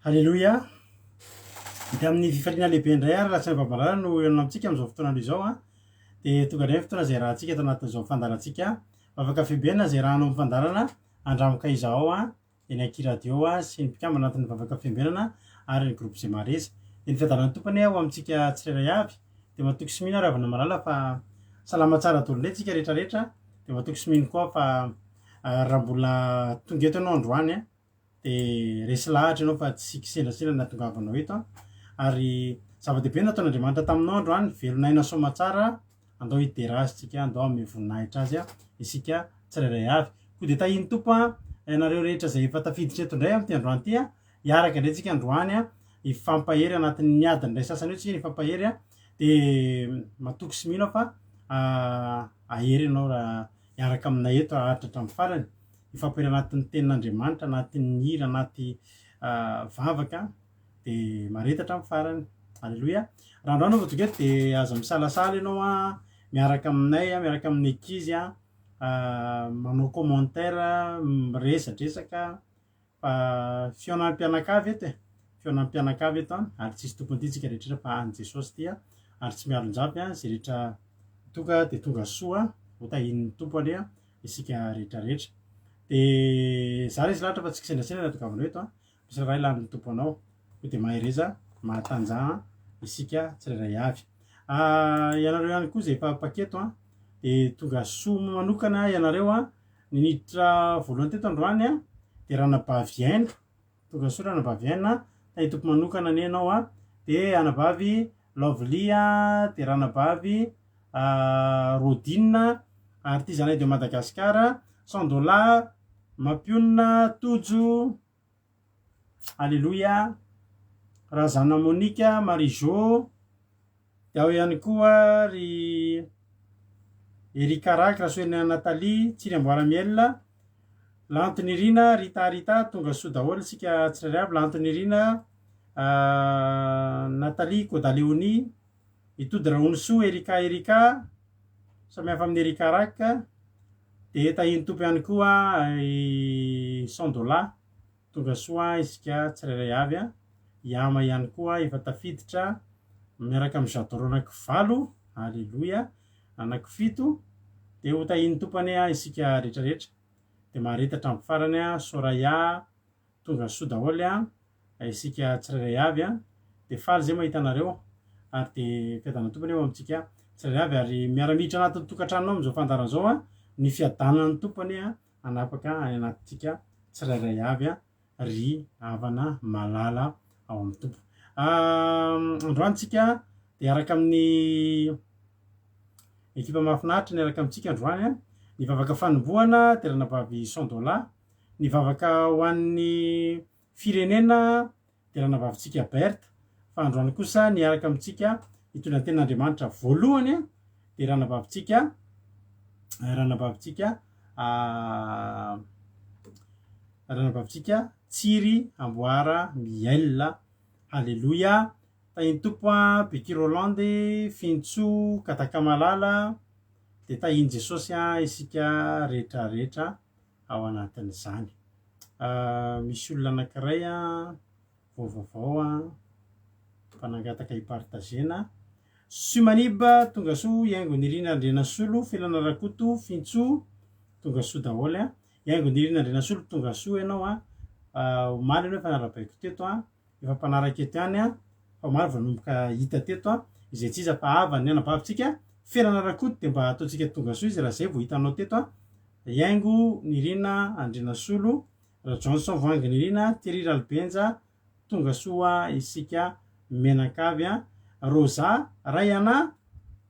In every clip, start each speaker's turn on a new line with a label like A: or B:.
A: Halleloia. De amin'ny fifaliana lehibe indray ary raha tsy nyvavarana no enona amintsika amin'izao fotoana izao dia tonga indray fotoana izay rahantsika eto anatin'izao fandarantsika afaka fibenina izay rahanao amin'ny fandarana andramoka izao eny ankiradio sy ny mpikamba anatin'ny vavaka fiambenana ary ny groupe izay mareza dia ny fiadanan'ny tompony ao amintsika tsirairay avy dia matoky sy mihina ary avana malala fa salama tsara daholo indray tsika rehetrarehetra dia matoky sy mihina koa fa raha mbola tonga eto ianao androany dia resy lahatra ianao fa tsy kisendrasendra nahatongavanao eto ary zava-dehibe nataon'Andriamanitra taminao androany velonaina soma tsara andao hiderazintsika andao amin'ny voninahitra azy isika tsirairay avy koa dia tahiny tompo ianareo rehetra izay efa tafiditra eto indray amin'ity androany ity hiaraka indray tsika androany hifampahery anatin'ny adiny indray sasany eo tsika hifampahery dia matoky sy mino fa ahery ianao raha hiaraka aminay eto aharitra hatramin'ny farany hifampihery anatin'ny tenin'Andriamanitra anatin'ny hira anaty vavaka dia maretatra amin'ny farany. Halleloia. Raha androany vao tonga eto dia aza misalasala ianao miaraka aminay miaraka amin'ny ankizy manao commentaire miresadresaka fa fionan'ny mpianakavy eto fionan'ny mpianakavy eto ary tsisy tompony ity tsika rehetrarehetra fa any Jesosy ity ary tsy mialonjavy izay rehetra tonga dia tonga soa ho tahin'ny tompony isika rehetrarehetra dia za resy lahatra fa tsy kisendrasendra nahatongavanao eto misy raha ilan'ny tomponao ko dia mahereza mahatanjaha isika tsirairay avy. Ianareo ihany koa izay efa paketo dia tonga soa manokana ianareo niniditra voalohany teto androany dia ranabavy tonga soa ranabavy tahiny tompo manokana ny ianao dia anabavy Lovely dia ranabavy Rodine ary ity zanay de Madagasikara $100 Mapionina Tojo. Alléluia. Razana Monika Marijo dia ao ihany koa ry Erika Raky Rasoena Nathalie Tsiramboaramiel Lantony Rina Rita tonga soa daholo isika tsirairay avy Lantony Rina Nathalie Kodaleoni Itody Raonisoa Erika samihafa amin'ny Erika Raky dia tahiny tompo ihany koa $100 tonga soa isika tsirairay avy Iama ihany koa efa tafiditra miaraka amin'ny Jadoro anaky 7. Halleloia. Anaky 7 dia ho tahiny tompony isika rehetrarehetra dia maharetatra amin'ny farany Soraya tonga soa daholo isika tsirairay avy dia faly zay mahita anareo ary dia fiadanan'ny tompony eo amintsika tsirairay avy ary miaramiditra anatin'ny tokantranonao amin'izao fandarana izao ny fiadanan'ny tompony anapaka anatintsika tsirairay avy ry havana malala ao amin'ny tompo. Androantsika dia araka amin'ny ekipa mahafinaritra ny araka amintsika androany ny vavaka fanombohana dia ranabavy $100 ny vavaka ho an'ny firenena dia ranabavintsika Berta fa androany kosa ny araka amintsika hitondra ny tenin'Andriamanitra voalohany dia ranabavintsika Tsiry Amboara Miel. Halleluia. Tahiny tompo Beky Rolande Fintso Katakamalala dia tahiny Jesosy isika rehetrarehetra ao anatin'izany. Misy olona anankiray vaovao mpanangataka hipartagena Sumaniba tonga soa Iaingo Nirina Andrenasolo Filana Rakoto Fintso tonga soa daholo Iaingo Nirina Andrenasolo tonga soa ianao omaly ianao efa narabaiko teto efa mpanaraka eto ihany fa maro vanomboka hita teto izay tsy iza fa avany anabavintsika Filana Rakoto dia mba ataontsika tonga soa izy raha zay vao hitanao teto Iaingo Nirina Andrenasolo Johnson Voangy Nirina Thierry Ralbenja tonga soa isika menakavy Rosa Rayana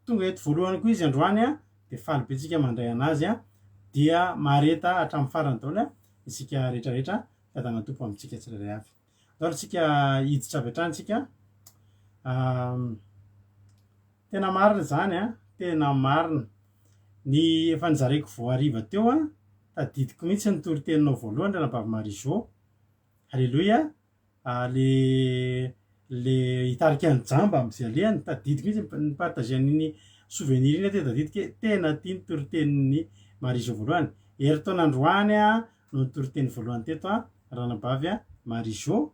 A: tonga eto voalohany koa izy androany dia faly be tsika mandray anazy dia mareta hatramin'ny farany daholo isika rehetrarehetra fiadanan'ny tompo amintsika tsirairay avy. Daholo tsika hiditra avy hatrany tena marina zany tena marina ny efa nijareko voariva teo tadidiko mihitsy ny toriteninao voalohany ranabavy Marijo. Halleloia. Le hitarika ny jamba amin'izay alehany tadidiko mihitsy ny partage an'iny souvenir iny teo tadidiko tena tia ny toritenin'ny Marijo voalohany. Herintaona androany no ny toriteny voalohany teto ranabavy Marijo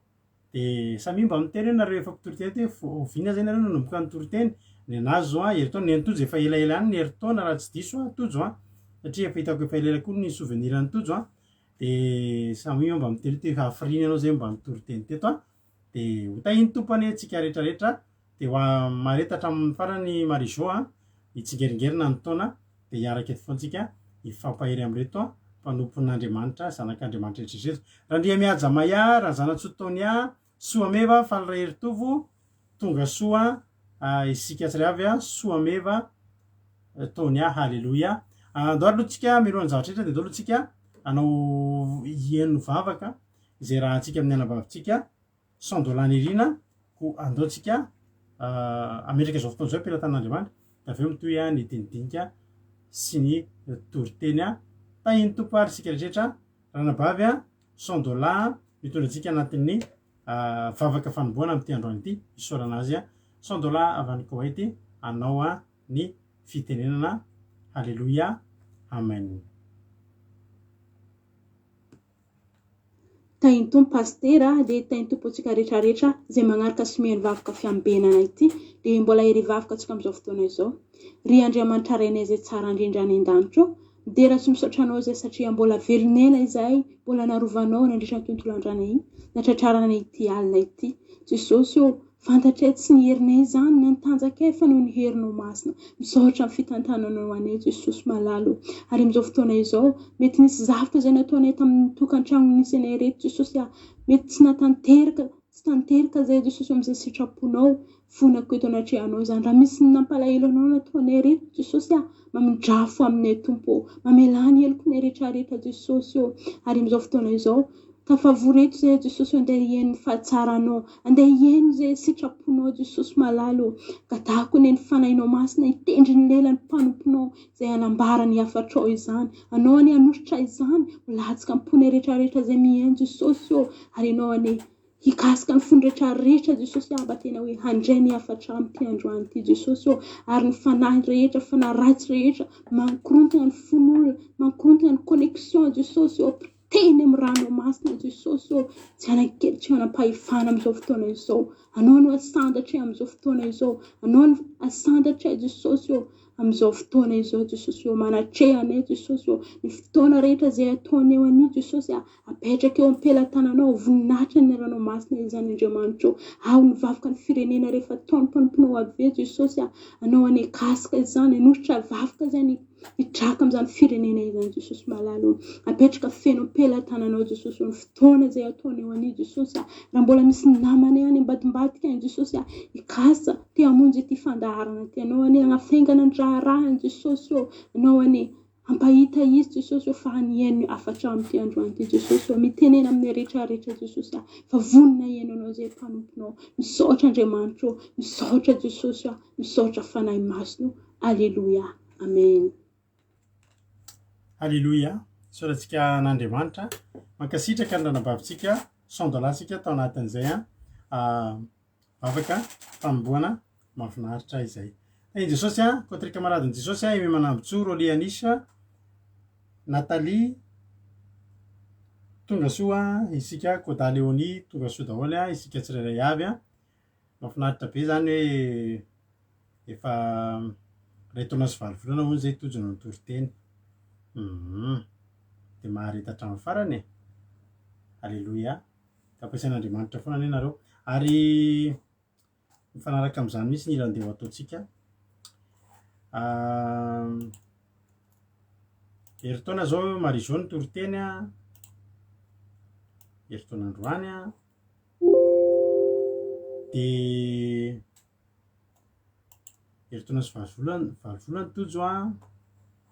A: de samimba miteny nareo efa mpitoroteny ty vina zay nareo nanomboka nytoroteny ny anazy zao heritona ny tojo efa elaela any ny heritona raha tsy diso tojo satria efa hitako efa elaela koa ny souvenir ny tojo de samimba mba miteny ty hafiriny anao zay mba mitoroteny teto de hotahiny tompany atsika rehetrarehetra de hoa maretatra amin'ny farany marizao hitsigeringerina ny taona de hiaraka eto foantsika hifampahery amreto mpanompon'Andriamanitra zanak'Andriamanitra rehetrarehetra raha ndria mihaja maya raha zanatsotaony soa meva fa ny heritovo tonga soa isika tsiray avy soa meva taony halleloia andao alohatsika milohan'ny zavatra rehetra de andao alohatsika anao hieno vavaka izay raha antsika amin'ny anabavitsika $100 irina ko andaotsika ametraka zao fotoana zao ampelantan'Andriamanitra da aveo mitoy ny dinidinika sy ny toriteny tahiny tompo ary sika rehetrarehetra raha nabavy $100 mitondra antsika anatin'ny vavaka fanomboana am'ty androany ity isaorana azy $100 avy any Koweït anao ny fitenenana halleloia amen.
B: Tahiny tompo pastera de tahiny tompo atsika rehetrarehetra zay magnaraka sy mihaino vavaka fiambenana ity de mbola hery vavaka atsika am'izao fotoana izao ry Andriamanitra rainay zay tsara indrindra any an-danitro de raha tsy misaotra anao zay satria mbola velonena izahay mbola narovanao nandritra ny tontolo androany iny natratrarana ity alina ity Jesosy fantatray tsy ny herinay zany na nitanjakay fa noho ny herinao masina misaotra amin'ny fitantananao anay Jesosy malalo ary am'izao fotoana izao mety nisy zavatra zay nataonay tamin'ny tokantrano nisy anay reto Jesosy mety tsy tanteraka zay Jesosy am'izay sitraponao fonako eto anatrehanao zany raha misy nampalahelo anao nataonay reto Jesosy mamindrafo aminay tompo mamelany helokonay rehetrarehetra Jesosy ary am'izao fotoana izao tafavoreto zay Jesosy andeha hihaino ny fahatsaranao andeha hihaino zay sitraponao Jesosy malalo gadako ny fanahinao masina hitendry ny lelan'ny mpanomponao zay anambara ny hafatrao izany anao any anositra izany latsaka amponay rehetrarehetra zay mihaino Jesosy ary anao any hikasika ny fony rehetrarehetra Jesosy mba tena hoe handray ny hafatra am'ty androany ity Jesosy ary ny fanahy rehetra fanahy ratsy rehetra mankorontana ny fon'olona mankorontana ny connexion Jesosy teny amin'ny rano masina Jesosy tsy anankely tsy anampahefana am'izao fotoana izao anao no asandatra am'izao fotoana izao anao no asandatra Jesosy am'izao fotoana izao Jesosy manatrehanay Jesosy ny fotoana rehetra zay ataonao any Jesosy apetraka eo ampelantananao voninahitra ny ranomasina izany Andriamanitra ao ny vavaka ny firenena rehefa taon'ny mpanomponao avy Jesosy anao any kasika izany anositra vavaka zany hitraka am'izany firenena izany Jesosy malalo apetraka feno ampelantananao Jesosy ny fotoana zay ataonao any Jesosy raha mbola misy namany any ambadimbadika any Jesosy ikasa te hamonjy ity fandaharana ty anao any agnafaingana ny raharahany Jesosy anao any ampahita izy Jesosy fa hanihaino afatra am'ty androany ty Jesosy mitenena amin'ny rehetrarehetra Jesosy fa vonina hihaino anao zay mpanomponao misaotra Andriamanitra misaotra Jesosy misaotra fanahy masino alleluia amen.
A: Halleluia soratsika an'Andriamanitra mankasitraka ny ranabavitsika $100 sika tao anatin'izay vavaka fanomboana mahafinaritra izay Jesosy koa kamaradiny Jesosy ime manambontsoro Lianisa Nathalie tonga soa isika Koda Leonie tonga soa daholo isika tsirairay avy mahafinaritra be zany hoe efa ray taona sy valo volana hono zay tojona ny toriteny de maharita hatramin'ny farany halleluia tapaisian'Andriamanitra foana ane nareo ary mifanaraka am'izany mihitsy ny ilandeha ho ataotsika heritaona zao marizao ny toriteny heritaona androany de heritaona sy valovolana tojo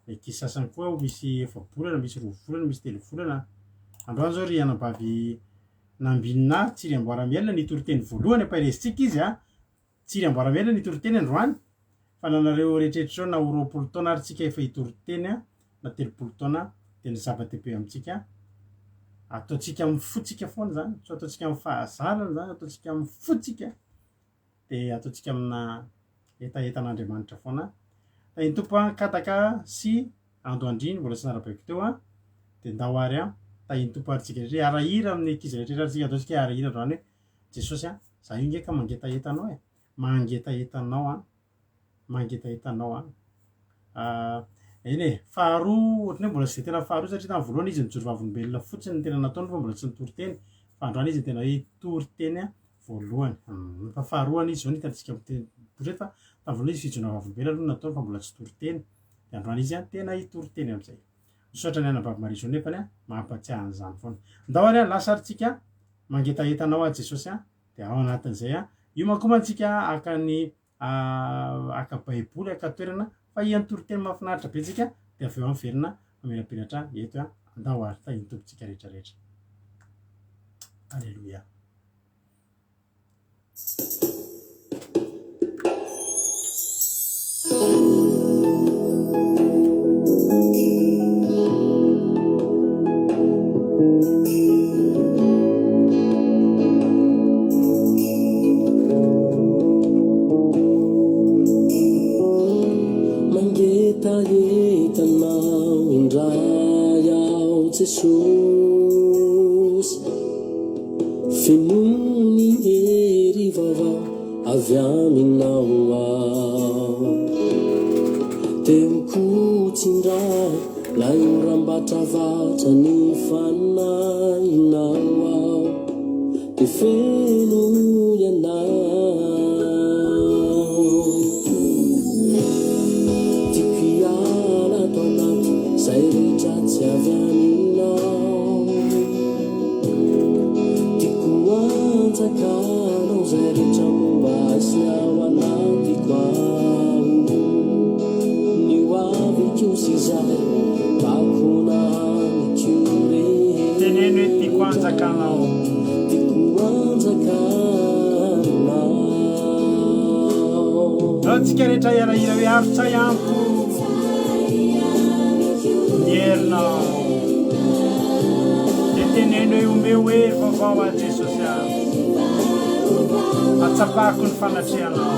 A: mety sasany koa misy efabolana misy rovolana misy telovolana androany zao ry anabavy nambinina tsiry amboaramielina ny toriteny voalohany ampahirezintsika izy tsiry amboaramielina ny toriteny androany fa nanareo rehetrarehetra zao na roapolo taona ary tsika efa hitoriteny na telopolo taona de ny zava-dehibe amitsika ataotsika mifotsika foana zany so ataotsika amin'ny fahazarana zany ataotsika mifotsika de ataotsika amina etaetan'Andriamanitra foana ny tompo kataka sy andoandriny mbola tsy narabaiko teo de ndao ary tahiny tompo ary tsika rehetra arahira amin'ny ankizy rehetrarehetra tsika ataotsika arahira androany jesosy a za io ngeka mangetaetanao e mangetaetanao a mangetaetanao a eny e faharoa ohatrany hoe mbola sy de tena faharoa satria tamin'ny voalohany izy nijoro vavolombelona fotsiny ny tena nataony fa mbola tsy nitory teny fa androany izy ny tena hoe tory teny a voalohany fa faharoany izy zao ny hitantsika tory fa tamin'ny voalohany izy fijona vavolombelona aloha nataony fa mbola tsy tory teny de androany izy a tena hitory teny am'izay misaotra ny anababy Maria zao nefany a mampatsiahy an'izany foana ndao ary a lasarytsika mangetaetanao a jesosy a de ao anatin'izay a io mankomantsika aka baiboly aka toerana fa iantory teny mahafinaritra betsika de avy eo am'verina mamirapiratra eto a andao ary ta iny tomponsika rehetrarehetra alleluia
C: Mangetaetanao indray ao Jesosy fenony hery vavao avy aminao ao teo kotsindray lay orambatravatra ny fanahinao ao de feno ianao zay rehetra tsy avy aminao tiako antsakanao zay rehetra momba sy ao anatiko ao ny hoaviko sy zay bakona mikio
A: teneno hoe tiako antsakanao
C: tiako antsakanao
A: ao tsika rehetra iarahira hoe arotsay amiko Mierno detenendo e o meu erro vao a Jesosy a atsapako ny fanatrehanao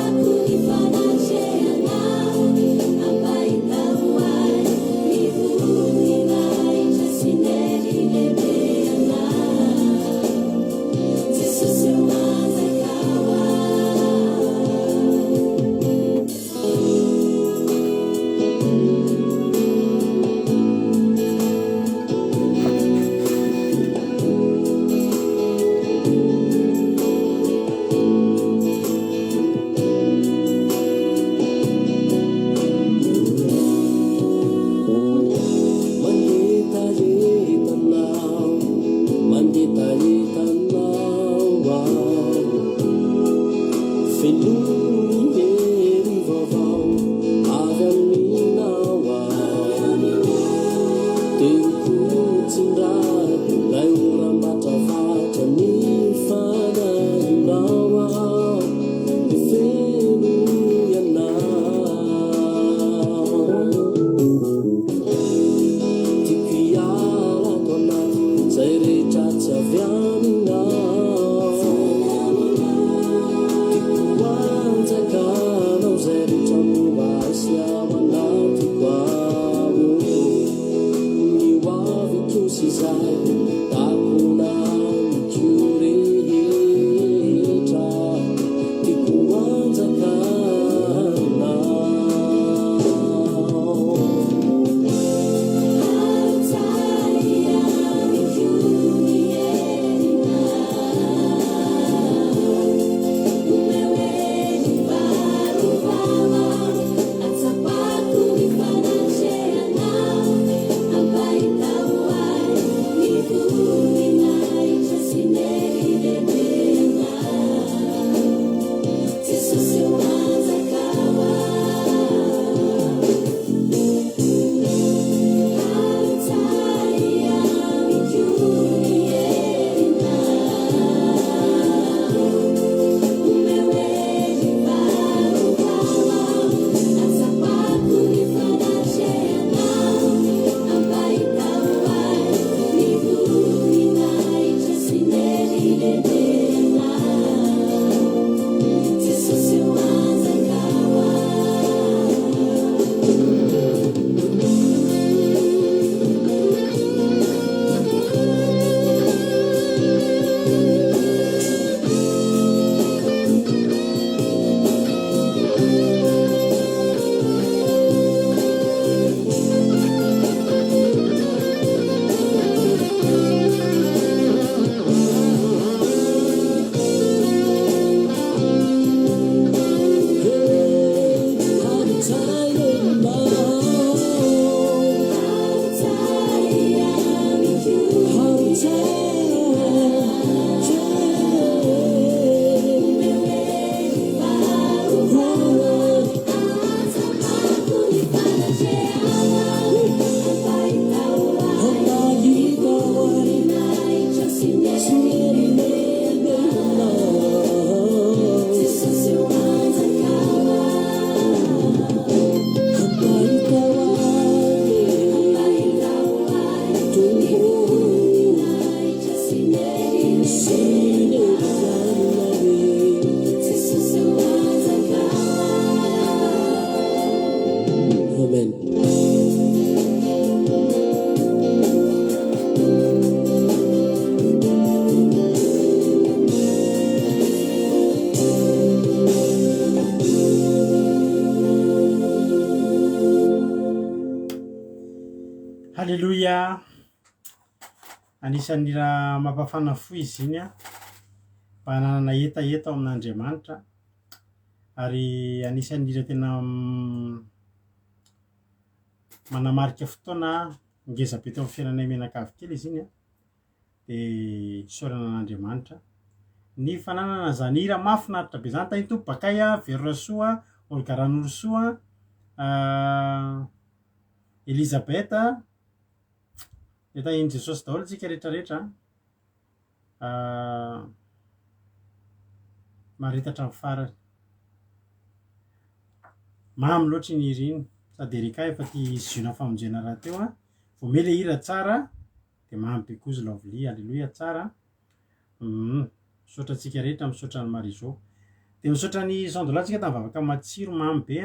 A: dia anisan'ny raha mampafana fo izy iny mba hananana etaeta ao amin'Andriamanitra ary anisan'ny raha tena manamarika fotoana ngeza be teo amin'ny fiainanay menakavy kely izy iny dia isaorana an'Andriamanitra ny fananana zany hira mahafinaritra be zany taintompo bakay Verorasoa Olgaranorosoa Elizabeth tahiny Jesosy daholo tsika rehetrarehetra maritatra amin'ny farany mamy loatra iny hira iny sady erika efa ty ziona famonjena raha teo vao mele hira tsara dia mamy be kozy lovely alleluia tsara misaotra antsika rehetra misaotra ny Marizao dia misaotra ny Jean de l'Arc tsika tamin'ny vavaka matsiro mamy be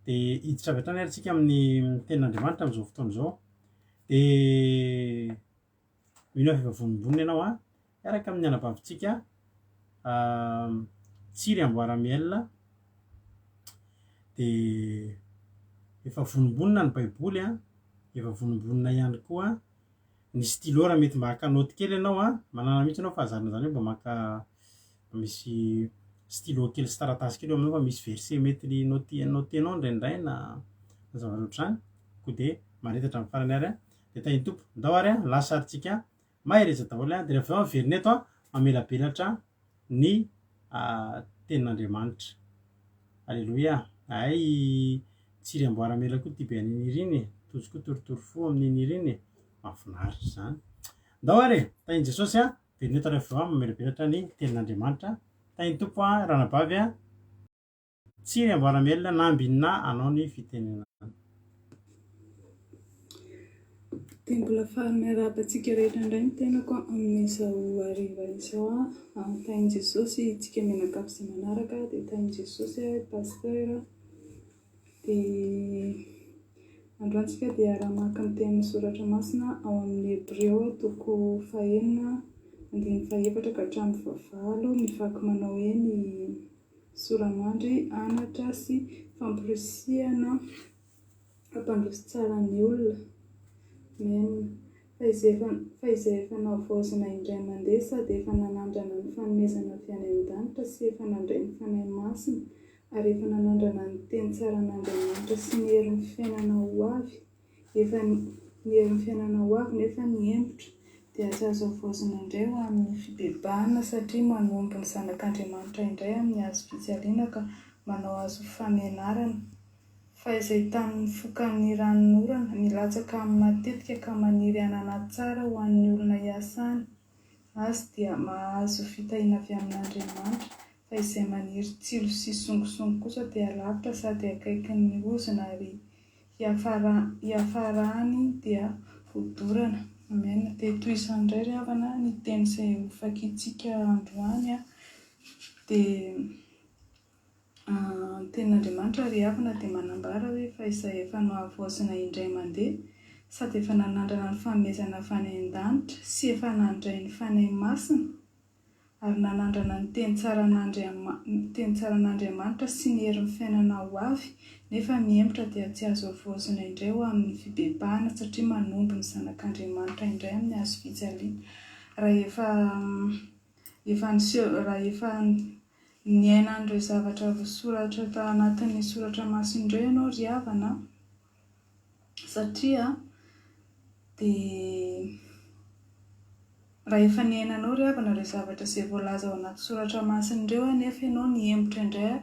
A: dia hiditra avy hatrany ary tsika amin'ny tenin'Andriamanitra amin'izao fotoana izao dia mino efa vonimbonina ianao miaraka amin'ny anabavintsika Tsiry Amboaramiel dia efa vonimbonina ny baiboly efa vonimbonina ihany koa ny stylo raha mety maka note kely ianao manana mihitsy ianao fahazarana zany hoe mba maka misy stylo kely sy taratasy kely eo aminao fa misy verset mety notenao indraindray na zava-loatra zany koa dia maretatra amin'ny farany ary dia tahiny tompo ndao ary lasa arytsika mahereza daholo dia rehefa avy averina eto mamelabelatra ny tenin'Andriamanitra alleluia ay Tsiry Amboaramela koa ty be an'iny hira iny tojo koa torotoro fo amin'iny hira iny mahafinaritra zany ndao ary tahiny Jesosy verina eto rehefa avy mamelabelatra ny tenin'Andriamanitra tahiny tompo ranabavy Tsiry Amboaramela nambinina anao ny fitenenana
D: dia mbola faly miarabantsika rehetra indray ny tenako amin'izao hariva izao tahiny Jesosy itsika menakavy izay manaraka dia tahiny Jesosy paster dia androantsika dia raha-maka ny tenin'ny soratra masina ao amin'ny Hebreo toko 4:1-4 ka hatramin'ny 5 mivaky manao hoe ny soramandry anatra sy famporisihana hampandroso tsara ny olona fa izay efa nahavoazana indray mandeha sady efa nanandrana ny fanomezana avy any an-danitra sy efa nandray ny fanahy masina ary efa nanandrana ny teny tsara n'Andriamanitra sy ny herin'ny fiainana ho avy efa ny herin'ny fiainana ho avy nefa ny hempotra dia azo avoazana indray ho amin'ny fibebahana satria manombo ny zanak'Andriamanitra indray amin'ny hazo fijaliana ka manao azo famenarana fa izay tamin'ny fokan'ny ranon'orana milatsaka amin'ny matetika ka maniry anana tsara ho an'ny olona hiasany azy dia mahazo fitahiana avy amin'Andriamanitra fa izay maniry tsilo sy songosongo kosa dia lavitra sady akaiky ny ozona ary hiafarany dia vodorana amen dia toy izany indray ry havana ny teny izay hofakitsika androany dia tenin'Andriamanitra ry havana dia manambara hoe fa izay efa nahavoazana indray mandeha sady efa nanandrana ny fanomezana avy any an-danitra sy efa nandray ny fanahy masina ary nanandrana ny teny tsara n'Andriamanitra sy ny herin'ny fiainana ho avy nefa mihempotra dia tsy azo avoazana indray ho amin'ny fibebahana satria manombo ny zanak'Andriamanitra indray amin'ny hazo fijaliana raha efa niainan'ireo zavatra voasoratra tao anatin'ny soratra masindreo ianao ry havana satria dia raha efa niainanao ry havana ireo zavatra izay voalaza ao anaty soratra masindreo nefa ianao nihempotra indray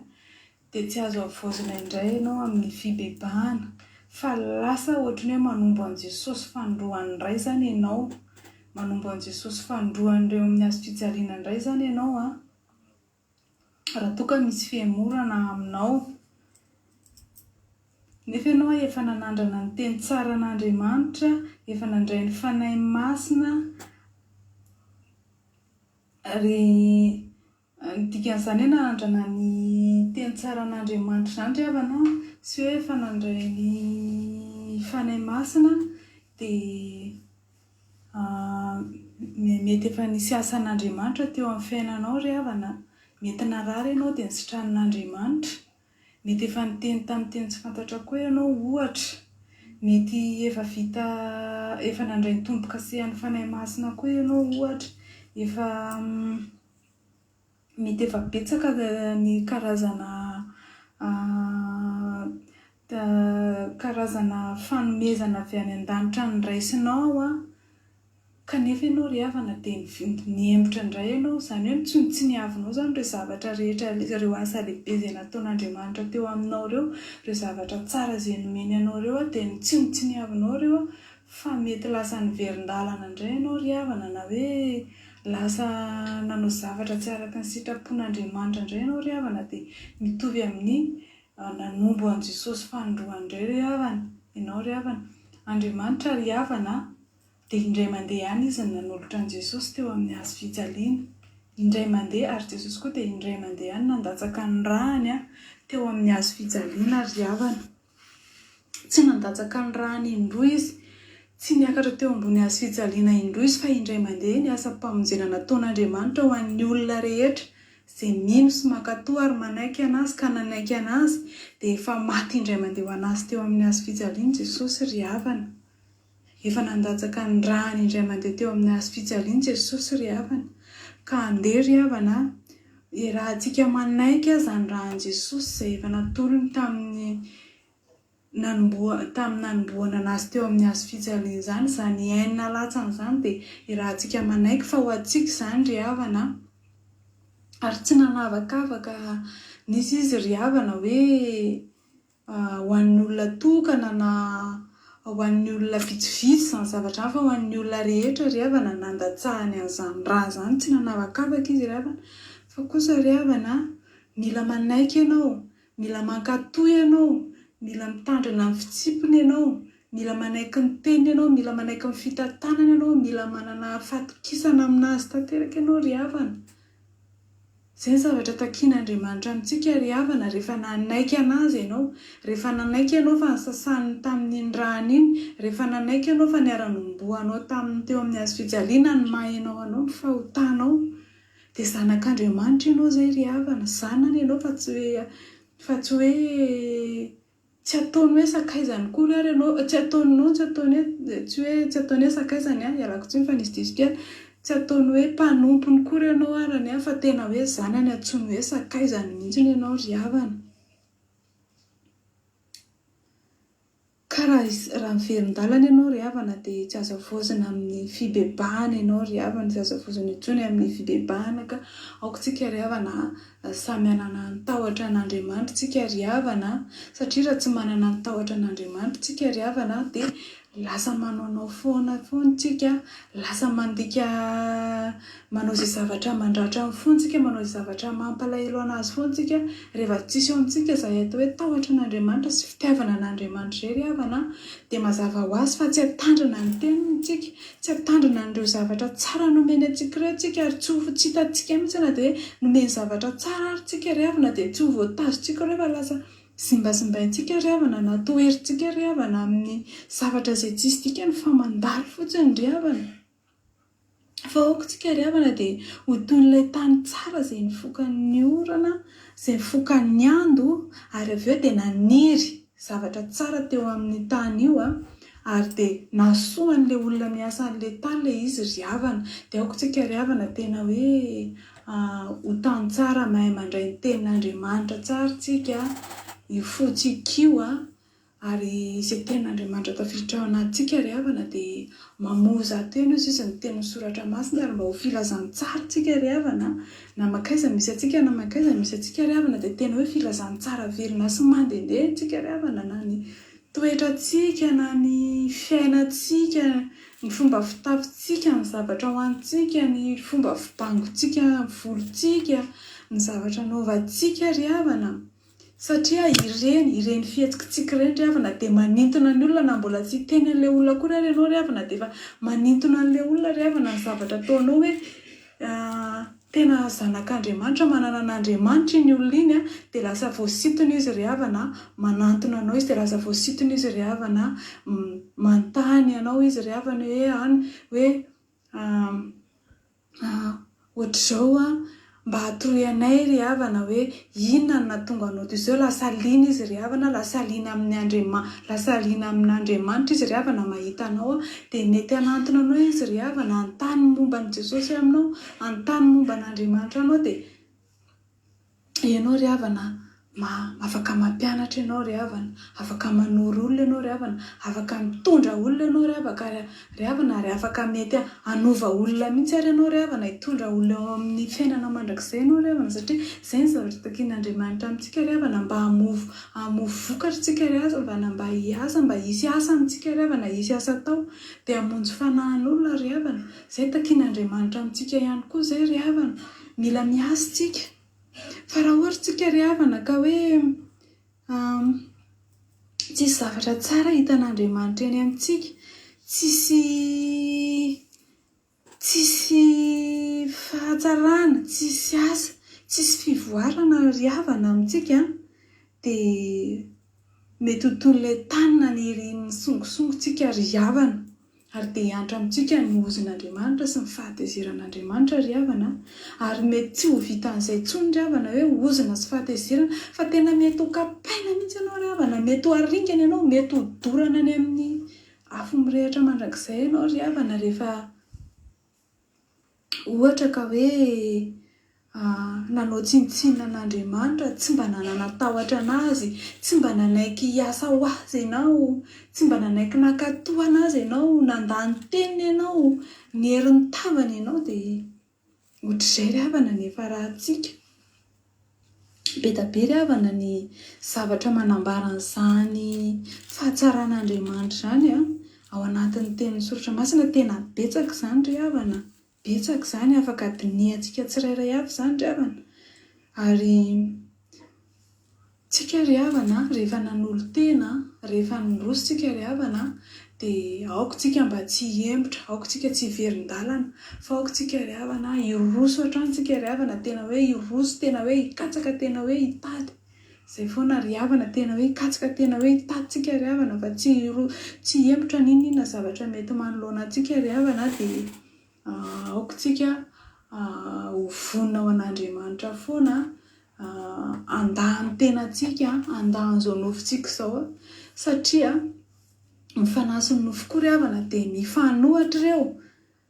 D: dia tsy azo avoazana indray ianao amin'ny fibebahana fa lasa ohatran'ny hoe manombo an' Jesosy fandroany iray zany ianao manombo an' Jesosy fandroan'ireo amin'ny hazo fijaliana indray zany ianao raha toa ka misy fihemorana aminao nefa ianao efa nanandrana ny teny tsara n'Andriamanitra efa nandray ny fanahy masina ary dikan'izany hoe nanandrana ny teny tsara n'Andriamanitra zany ry havana sy hoe efa nandray ny fanahy masina dia mety efa nisy asan'Andriamanitra teo amin'ny fiainanao ry havana mety narary ianao dia nisitran'Andriamanitra mety efa niteny tamin'ny teny tsy fantatra koa ianao ohatra mety efa vita efa nandray tomboka sy any fanahy masina koa ianao ohatra efa mety efa betsaka ny karazana fanomezana avy any an-danitra nyraisinao kanefa ianao ry havana dia niembotra indray ianao, izany hoe tsy niavinao zany ireo zavatra rehetra, ireo asa lehibe izay nataon'Andriamanitra teo aminao ireo, ireo zavatra tsara izay nomeny anao ireo dia tsy niavinao ireo fa mety lasa niverin-dalana indray ianao ry havana, na hoe lasa nanao zavatra tsy araka ny sitrapon'Andriamanitra indray ianao ry havana dia mitovy amin'ny nanombo an' Jesosy fandroany indray ry havana. Ianao ry havana, Andriamanitra ry havana dia indray mandeha ihany izy nanolotra an' Jesosy teo amin'ny hazo fijaliana, indray mandeha ary Jesosy koa dia indray mandeha ihany nandatsaka ny rahany teo amin'ny hazo fijaliana ry havana. Tsy nandatsaka ny rahany indroa izy, tsy niakatra teo ambony hazo fijaliana indroa izy, fa indray mandeha ny asa mpamonjena nataon'Andriamanitra ho an'ny olona rehetra izay mino sy mankatoa ary manaiky anazy ka nanaiky anazy dia efa maty indray mandeha ho anazy teo amin'ny hazo fijaliana Jesosy ry havana. Efa nandatsaka ny rahany indray mandeha teo amin'ny hazo fijaliana Jesosy ry havana, ka andeha ry havana rahantsika manaiky azany rahan'i Jesosy izay efa natolony tamin'ny nanomboana anazy teo amin'ny hazo fijaliana izany, izany ainina latsana izany dia rahantsika manaiky fa ho antsika izany ry havana. Ary tsy nanavakavaka nisy izy ry havana hoe ho an'ny olona tokana na ho an'ny olona vitsivitsy izany zavatra hafa, ho an'ny olona rehetra ry havana nandatsahany an'izany raha izany, tsy nanavakavaka izy ry havana. Fa kosa ry havana mila manaiky ianao, mila mankatoa ianao, mila mitandrina amin'ny fitsipiny ianao, mila manaiky ny teny ianao, mila manaiky ny fitantanana ianao, mila manana fatokisana aminazy tanteraka ianao ry havana. Izay ny zavatra takian'Andriamanitra amintsika ry havana, rehefa nanaiky anazy ianao, rehefa nanaiky ianao fa nisasany tamin'iny rahany iny, rehefa nanaiky ianao fa niara-nomboanao teo amin'ny hazo fijaliana ny maha-ianao anao, ny fahotanao, dia zanak'Andriamanitra ianao izay ry havana, zanany ianao fa tsy hoe tsy ataony hoe sakaizany kory ary ianao, tsy ataony hoe sakaizany ialako tsiny fa nisy diso kely, tsy ataony hoe mpanompony kory ianao arany fa tena hoe zanany antsoiny hoe sakaizany mihitsy ianao ry havana. Ka raha miverin-dalana ianao ry havana dia tsy azo avoazina amin'ny fibebahana ianao ry havana, tsy azo avoazina intsony amin'ny fibebahana, ka aokontsika ry havana samy manana ny tahotra an'Andriamanitra tsika ry havana, satria raha tsy manana ny tahotra an'Andriamanitra tsika ry havana dia lasa manaonao foana tsika, lasa mandika manao izay zavatra mandratra amin'ny fontsika, manao izay zavatra mampalahelo anazy foantsika, rehefa tsisy eo amintsika izay atao hoe tahotra an'Andriamanitra sy fitiavana an'Andriamanitra izay ry havana, dia mazava ho azy fa tsy hatandrina ny teniny tsika, tsy hatandrina n'ireo zavatra tsara nomeny antsika ireo tsika, ary tsy ho tsy hitantsika mihitsy na dia hoe nomeny zavatra tsara ary tsika ry havana dia tsy ho voatazontsika ireo fa lasa simbasimbaintsika ry havana, na toherintsika ry havana amin'ny zavatra izay tsisy dikany fa mandalo fotsiny ry havana. Fa aokontsika ry havana dia ho toy n'ilay tany tsara izay nifokan'ny orana, izay nifokan'ny ando, ary avy eo dia naniry zavatra tsara teo amin'ny tany io ary dia nahasoa an'ilay olona miasa an'ilay tany ilay izy ry havana. Dia aokontsika ry havana tena hoe ho tany tsara, mahay mandray ny tenin'Andriamanitra tsara tsika, hifotsikio ary izay tenin'Andriamanitra tafiditra ao anatintsika ry havana dia mamoza teny izy ny teny soratra masina, ary mba ho filazany tsara tsika ry havana, na makaiza misy atsika na makaiza misy atsika ry havana dia tena hoe filazany tsara velona sy mandehandeha tsika ry havana, na ny toetratsika na ny fiainantsika, ny fomba fitafintsika, ny zavatra hoantsika, ny fomba fibangotsika, volontsika, ny zavatra anaovantsika ry havana. Satria ireny fihetsikitsika ireny ry havana dia manintona ny olona, na mbola tsy teny an'ilay olona koa ary ianao ry havana dia efa manintona an'ilay olona ry havana ny zavatra ataonao hoe tena zanak'Andriamanitra, manana an'Andriamanitra iny olona iny dia lasa voasintona izy ry havana, manantona anao izy dia lasa voasintona izy ry havana, mantany anao izy ry havana hoe ohatr'izao mba hatoroy anay ry havana hoe inona no nahatonga anao toy izao. Lasa liana izy ry havana, lasa liana amin'Andriamanitra izy ry havana mahita anao dia mety hanantona anao izy ry havana, anontany momba ny Jesosy aminao, anontany momba n'Andriamanitra anao dia ianao ry havana afaka mampianatra ianao ry havana, afaka manoro olona ianao ry havana, afaka mitondra olona ianao ry havana, ary afaka mety hanova olona mihitsy ary ianao ry havana, hitondra olona ao amin'ny fiainana mandrakizay ianao ry havana, satria izay ny zavatra takian'Andriamanitra amintsika ry havana, mba hamovo vokatra tsika ry havana, mba hiasa, mba hisy asa amintsika ry havana, hisy asa atao dia hamonjy fanahin'olona ry havana. Izay takian'Andriamanitra amintsika ihany koa izay ry havana, mila miasa tsika. Fa raha ohatra tsika ry havana ka hoe tsisy zavatra tsara hitan'Andriamanitra eny amintsika, tsisy fahatsarana, tsisy asa, tsisy fivoarana ry havana amintsika dia mety ho toy ilay tanina ny songasongatsika ry havana, ary dia hiantra amintsika ny ozin'Andriamanitra sy ny fahateziran'Andriamanitra ry havana, ary mety tsy ho vitan'izay intsony ry havana hoe ozina sy fahatezirana, fa tena mety ho kapaina mihitsy ianao ry havana, mety ho haringana ianao, mety ho dorana any amin'ny afo mirehatra mandrakizay ianao ry havana, rehefa ohatra ka hoe nanao tsinontsinona an'Andriamanitra, tsy mba nanatahotra anazy, tsy mba nanaiky hiasa ho azy ianao, tsy mba nanaiky nakatoa anazy ianao, nandany teniny ianao, niherin'ny tavana ianao, dia ohatr'izay ry havana ny efa rahantsika. Be dia be ry havana ny zavatra manambara an'izany fahatsaran'Andriamanitra izany ao anatin'ny tenin'ny soratra masina, tena betsaka izany ry havana, betsaka izany, afaka dinihantsika tsirairay avy izany ry havana. Ary tsika ry havana rehefa nanolo-tena, rehefa nirosy tsika ry havana dia aoka tsika mba tsy hiembotra, aoka tsika tsy hiverin-dalana, fa aoka tsika ry havana hiroso hatrany tsika ry havana, tena hoe hiroso, tena hoe hikatsaka, tena hoe hitady. Izay foana ry havana, tena hoe hikatsaka, tena hoe hitady tsika ry havana, fa tsy hiembotra n'inona zavatra mety manoloana antsika ry havana, dia aoka tsika ho vonona ao an'Andriamanitra foana, andahany tenantsika, andahany izao nofontsika izao, satria ny fanahy sy ny nofo koa ry havana dia mifanohitra ireo.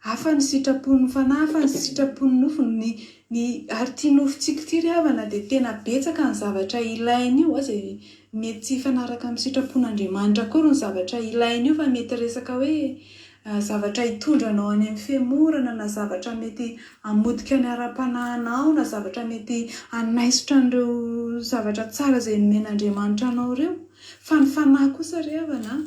D: Hafa ny sitrapon'ny fanahy, hafa ny sitrapon'ny nofo, ary ity nofontsika ity ry havana dia tena betsaka ny zavatra ilainy io, izay mety tsy hifanaraka amin'ny sitrapon'Andriamanitra akory ny zavatra ilainy io, fa mety resaka hoe zavatra hitondranao any amin'ny fiamorana, na zavatra mety hamodika ny ara-panahynao, na zavatra mety hanaisotra an'ireo zavatra tsara izay nomen'Andriamanitra anao ireo. Fa ny fanahy kosa ry havana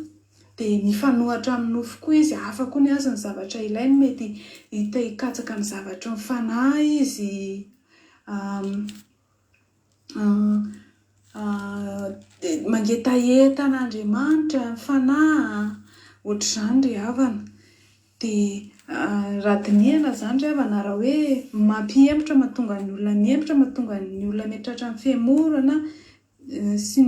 D: dia mifanohatra amin'ny nofo koa izy, hafa koa ny azony zavatra ilainy, mety hita hikatsaka ny zavatra ny fanahy izy, mangetaeta an'Andriamanitra ny fanahy, ohatr'izany ry havana. Dia raha dinihana izany ry havana, raha hoe mampihemotra mahatonga ny olona mihemotra, mahatonga ny olona mieritratra amin'ny fiamorana sy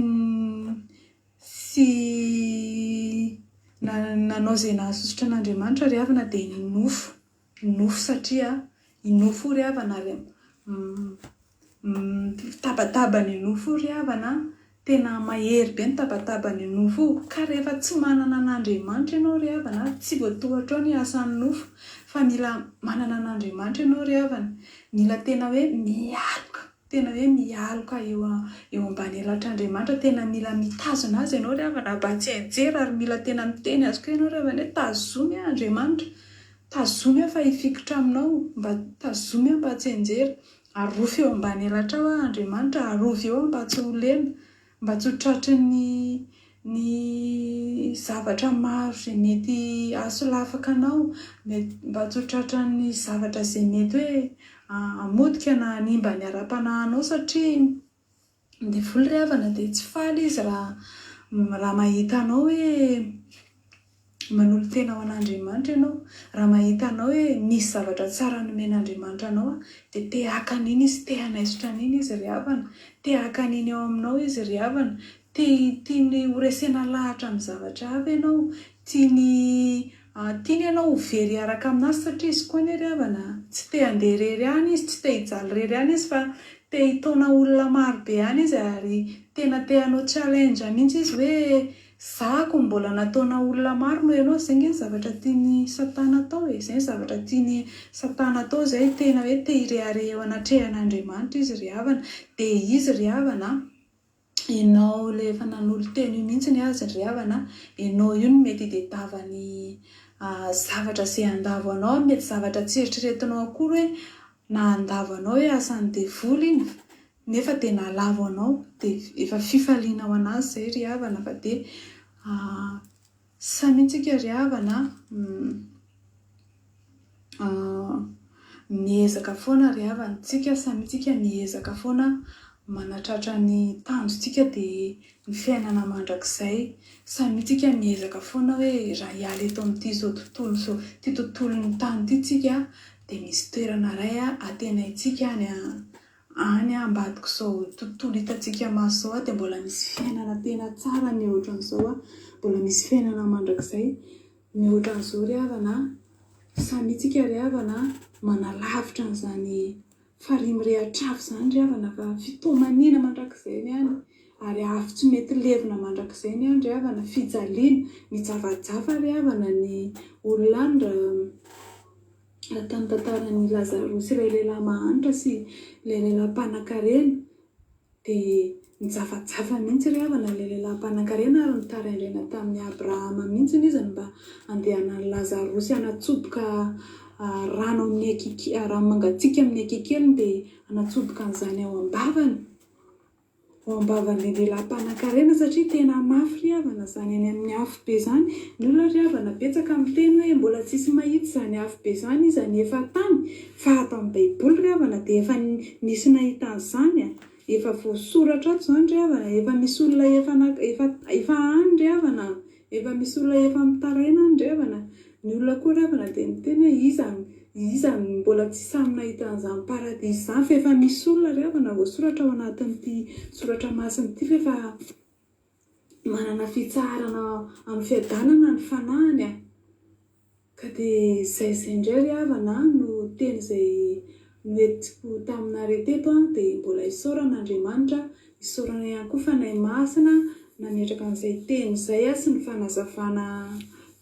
D: nanao izay nahasosotra an'Andriamanitra ry havana dia ny nofo, satria ny nofo ry havana tabataba ny nofo ry havana, tena mahery be ny tabataba ny nofo, ka rehefa tsy manana an'Andriamanitra ianao ry havana, tsy voatohatra ao ny asan'ny nofo, fa mila manana an'Andriamanitra ianao ry havana, mila tena hoe mialoka eo ambany elatr'Andriamanitra, tena mila mitazona azy ianao ry havana mba tsy hianjera, ary mila tena miteny azy koa ianao ry havana hoe tazomy Andriamanitra, tazomy fa hifikitra aminao, mba tazomy mba tsy hianjera, arofy eo ambany elatra ao Andriamanitra, arofy eo mba tsy ho lena, mba tsy ho tratry ny zavatra maro izay mety asolafaka anao, mba tsy ho tratry ny zavatra izay mety hoe hamodika na hanimba ny ara-panahinao, satria ny voly ry havana dia tsy faly izy raha mahita anao hoe manolo tena ao an'Andriamanitra ianao, raha mahita anao hoe misy zavatra tsara nomen'Andriamanitra anao dia te haka an'iny izy, te hanaisotra an'iny izy ry havana, te haka an'iny ao aminao izy ry havana, tiany ho resena lahatra amin'ny zavatra hafa ianao, tiany tiany ianao ho very araka aminazy satria izy koa ny ry havana tsy te handeha rery any izy, tsy te hijaly rery any izy fa te hitona olona marobe any izy ary tena te hanao challenge mihitsy izy hoe zako mbola nataona olona maro no ianao, zay nge ny zavatra tiany satana atao e, zay ny zavatra tiany satana atao zay tena hoe te hireare eo anatrehan'Andriamanitra izy ry havana, dia izy ry havana ianao le efa nanolo teny io mihitsy ny azy ry havana, ianao io no mety idedavany zavatra izay andavo anao, mety zavatra tsy eritreretinao akory hoe na andavo anao hoe asan'ny devoly iny nefa dia nalavo anao, dia efa fifaliana ho anazy zay ry havana, fa dia samitsika ry havana miezaka foana ry havana, tsika samitsika miezaka foana manatratra ny tanjontsika dia ny fiainana mandrakizay, samitsika miezaka foana hoe raha hiala eto amin'ity zao tontolo zao, ty tontolon'ny tany ity tsika dia misy toerana iray atenaintsika any ambadika izao tontolo hitantsika maso zao dia mbola misy fiainana tena tsara mihoatran'izao, mbola misy fiainana mandrakizay mihoatran'izao ry havana, samitsika ry havana manalavitra n'izany farimirehatr'afo izany ry havana, fa fitomanina mandrakizay ny any ary afo tsy mety levina mandrakizay ny any ry havana, fijaliana mijavajafa ry havana ny olona any raha tany tantaran'ny Lazarosy ilay lehilahy mahantra sy ilay lehilahy mpanankarena dia mijavajafa mihitsy ry havana ilay lehilahy mpanankarena ary nitaraindraina tamin'ny Abrahama mihitsy izy ny mba andehanan'ny Lazarosy anatsoboka rano amin'ny rano mangatsiaka amin'ny akikeliny dia anatsoboka an'izany ao am-bavan'ilay lehilahy mpanankarena satria tena mafy ry havana zany any amin'ny afo be zany. Ny olona ry havana betsaka miteny hoe mbola tsisy mahita zany afo be zany izy any efa tany, fa ato amin'ny baiboly ry havana dia efa nisy nahita an'izany efa voasoratra ato zany ry havana, efa misy olona efa any ry havana, efa misy olona efa mitaraina any ry havana. Ny olona koa ry havana dia miteny hoe iza mbola tsy samy nahita an'izany paradisy izany, fa efa misy olona ry havana voasoratra ao anatin'ity soratra masina ity fa efa manana fitsarana amin'ny fiadanana ny fanahany ka dia izay indray ry havana no teny izay noentiko taminareo teto dia mbola isaoran'Andriamanitra, isaorana ihany koa fanahy masina nametraka an'izay teny izay sy ny fanazavana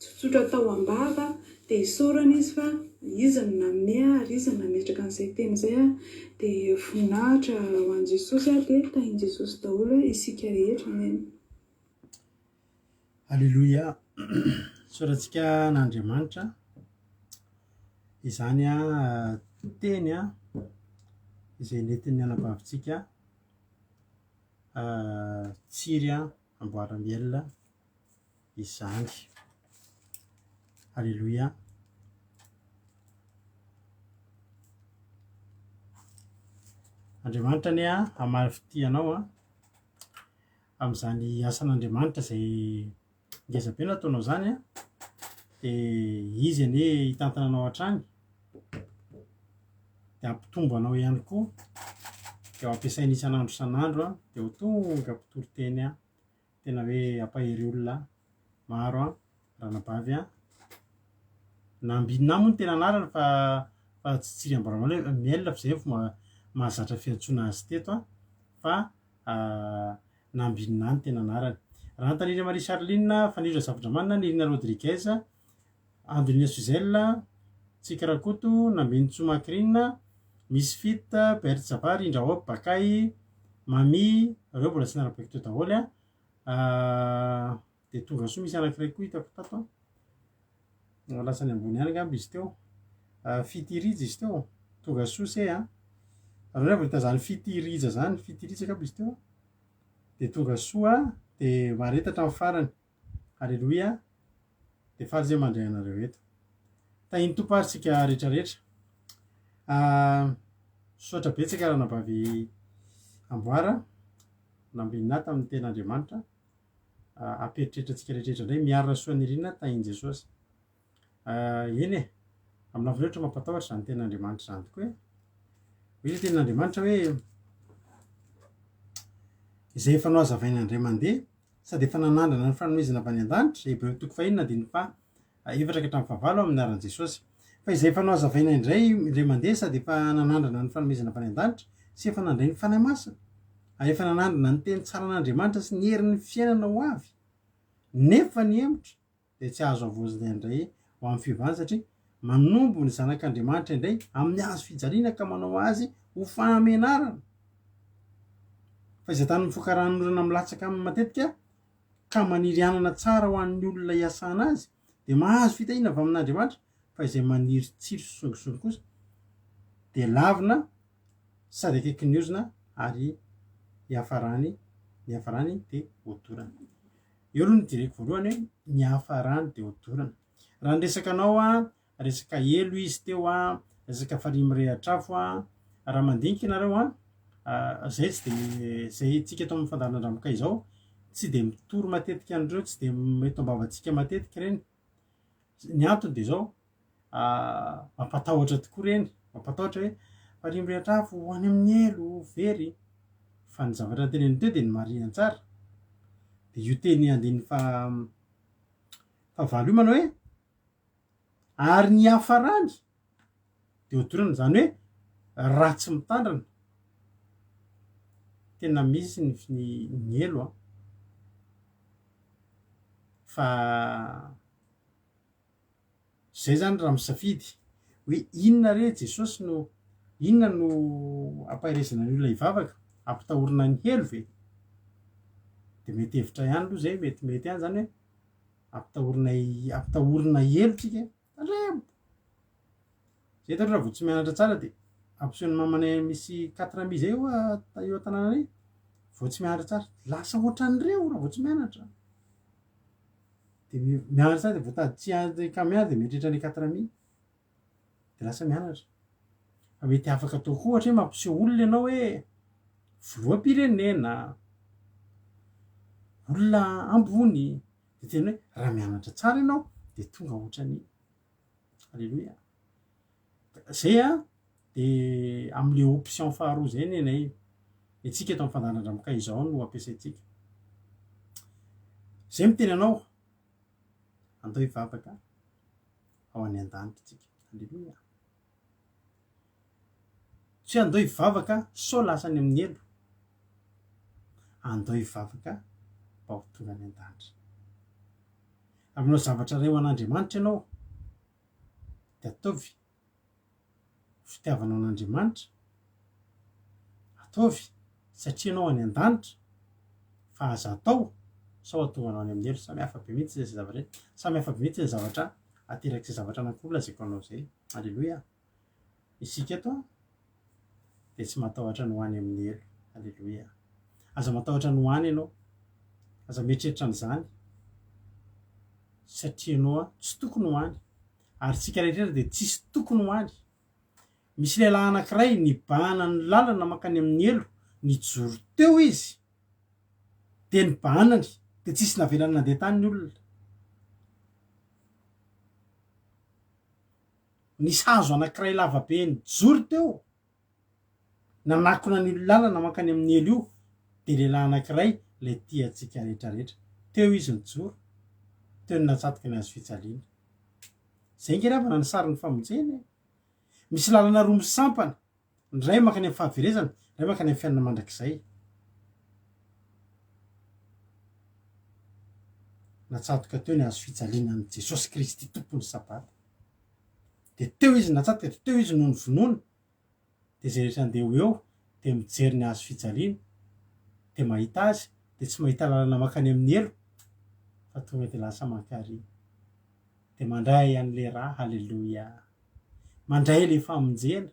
D: tsotsotra tao am-bava, dia isaorana izy fa izy no nanome ary izy no nametraka an'izay teny izay dia voninahitra ho an'i Jesosy dia tahin'i Jesosy daholo isika rehetra. Amen.
A: Alleluia. Sorantsika n'Andriamanitra izany teny izay nentin'ny anabavitsika tsiry amboaram-bielona izany. Alleluia. Andriamanitra ny hamarifity anao amin'izany asan'Andriamanitra izay ngezabe nataonao zany dia izy anie hitantana anao hatrany dia hampitombo anao ihany koa, dia ampiasaina isan'andro isan'andro dia ho tonga mpitory-teny tena hoe hampahery olona maro ranabavy nambinina moa ny tena anarany fa tsy tsiry amboaram-bielona fa izay fomba mahazatra fiantsoana azy teto fa nambinina ny tena anarany. Raha Tanindria Marie Charline, Fanindra Zafindramanina, Nirina Rodriguez, Andrina Suzel, Tsikarakoto, Nambiny Tsomakrina, Misfit, Berty Zabary, Indrahob, Bakay, Mami, ireo mbola tsy narapaky teo daholo dia tonga soa misy anankiray koa hitako tato lasany ambony any angamba izy teo, Fitirija izy teo, tonga soa se raha vao hitazany Fitirija zany, Fitirija angamba izy teo dia tonga soa dia maretatra amin'ny farany. Alleluia. Dia faly zay mandray anareo eto. Tahiny tomparisika rehetrarehetra. Sotra betsaka ranabavy amboara nambinina tamin'ny ten'Andriamanitra, amperitreritra antsika rehetrarehetra indray miarina soa nirina tahin'i Jesosy. Eny amin'ny lafiny ohatra mampatahotra izany ten'Andriamanitra izany tokoa hoe ten'Andriamanitra hoe izay efa noazavaina indray mandeha sady efa nanandrana ny fanomezana avy any an-danitra, Hebreo 1:5 efatra ka hatramin'ny fahavalo amin'ny aran'i Jesosy. Fa izay efa nazavaina indray mandeha sady efa nanandrana ny fanomezana avy any an-danitra sy efa nandray ny fanahy masina, efa nanandrana ny teny tsara an'Andriamanitra sy ny herin'ny fiainana ho avy, nefa ny hemotra dia tsy azo avoazina indray ho amin'ny fivavahana satria manombo ny zanak'Andriamanitra indray amin'ny hazo fijaliana ka manao azy ho fahamenarana. Fa izay tany mifoka ranon'olona milatsaka aminy matetika ka maniry anana tsara ho an'ny olona hiasana azy dia mahazo fitahiana avy amin'Andriamanitra. Fa izay maniry tsiro songisongy kosa dia lavina sady akaiky ny ozona ary hiafarany dia hodorana. Eo aloha ny direko voalohany hoe ny hafarany dia hodorana. Raha nyresaka anao resaka elo izy teo resaka farihy mirehatra afo raha mandinika ianareo zay tsy dia zay tsika eto amin'ny fandaharan-dramoka izao tsy dia mitory matetika andreo, tsy dia mety ambavantsika matetika ireny. Ny antony dia zao mampatahotra tokoa ireny, mampatahotra hoe farihy mirehatra afo ho any amin'ny elo very, fa ny zavatra teneniny teo dia ny marina tsara. Dia io teny andininy fahavalo io manao hoe ary ny hafarany dia hodorana, zany hoe ratsy mitandrana. Tena misy ny elo fa zay zany raha misafidy hoe inona re Jesosy inona no ampahirezana ny olona hivavaka, ampitahorina ny elo ve? Dia mety hevitra ihany aloha zay, mety ihany zany hoe ampitahorina elo tsika remo. Zay taloha raha vao tsy mianatra tsara dia ampisehoan'ny mamanay misy 4 ami zay eo an-tanànanay, vao tsy mianatra tsara lasa ohatran'ireo raha vao tsy mianatra. Dia mianatra tsara dia voatady tsy ka mianatra dia mieritreritra ny 4 ami dia lasa mianatra. Fa mety afaka atao koa ohatra hoe mampiseho olona ianao hoe filoham-pirenena, olona ambony, dia tena hoe raha mianatra tsara ianao dia tonga ohatran'iny. Alleloia. Zay dia amin'ilay option faharoa zay nenay itsika eto amin'ny fandaharan-dramoka izao no ampiasaitsika. Zay miteny anao andao hivavaka ao any an-danitra tsika. Alleloia. Tsy andao hivavaka sao lasa any amin'ny elo, andao hivavaka mba ho tonga any an-danitra. Ary manao zavatra iray ho an'Andriamanitra ianao dia ataovy fitiavanao an'Andriamanitra, ataovy satria ianao any an-danitra, fa aza atao sao hahatonga anao any amin'ny elo. Samy hafa be mihitsy izay zavatra, samy hafa be mihitsy izay zavatra aterak'izay zavatra anankiroa lazaiko anao zay. Alleloia. Isika eto dia tsy matahotra ny ho any amin'ny elo. Alleloia. Aza matahotra ny ho any ianao, aza mieritreritra an'izany satria ianao tsy tokony ho any, ary tsika rehetra dia tsisy tokony ho any. Misy lehilahy anankiray nibahana ny lalana mankany amin'ny elo, nijoro teo izy dia nibahanany dia tsisy navelany nandeha tany ny olona. Nisy hazo anankiray lavabe nijoro teo nanakona ny lalana mankany amin'ny elo io, dia lehilahy anankiray ilay tiantsika rehetrarehetra teo izy nijoro, teo ny natsatoka ny hazo fijaliana. Zay ngeravana ny sarin'ny famonjena. Misy lalana roa misampana, ny iray mankany amin'ny fahaverezana, ny iray mankany amin'ny fiainana mandrakizay. Natsatoka teo ny hazo fijaliana ny Jesosy Kristy tompony sabata. Dia teo izy natsatoka, dia teo izy noho ny vonoina. Dia zay rehetra andeha ho eo dia mijery ny hazo fijaliana, dia mahita azy, dia tsy mahita lalana mankany amin'ny elo, fa tonga dia lasa mankary dia mandray an'ilay raha. Halleloia. Mandray ilay famonjena.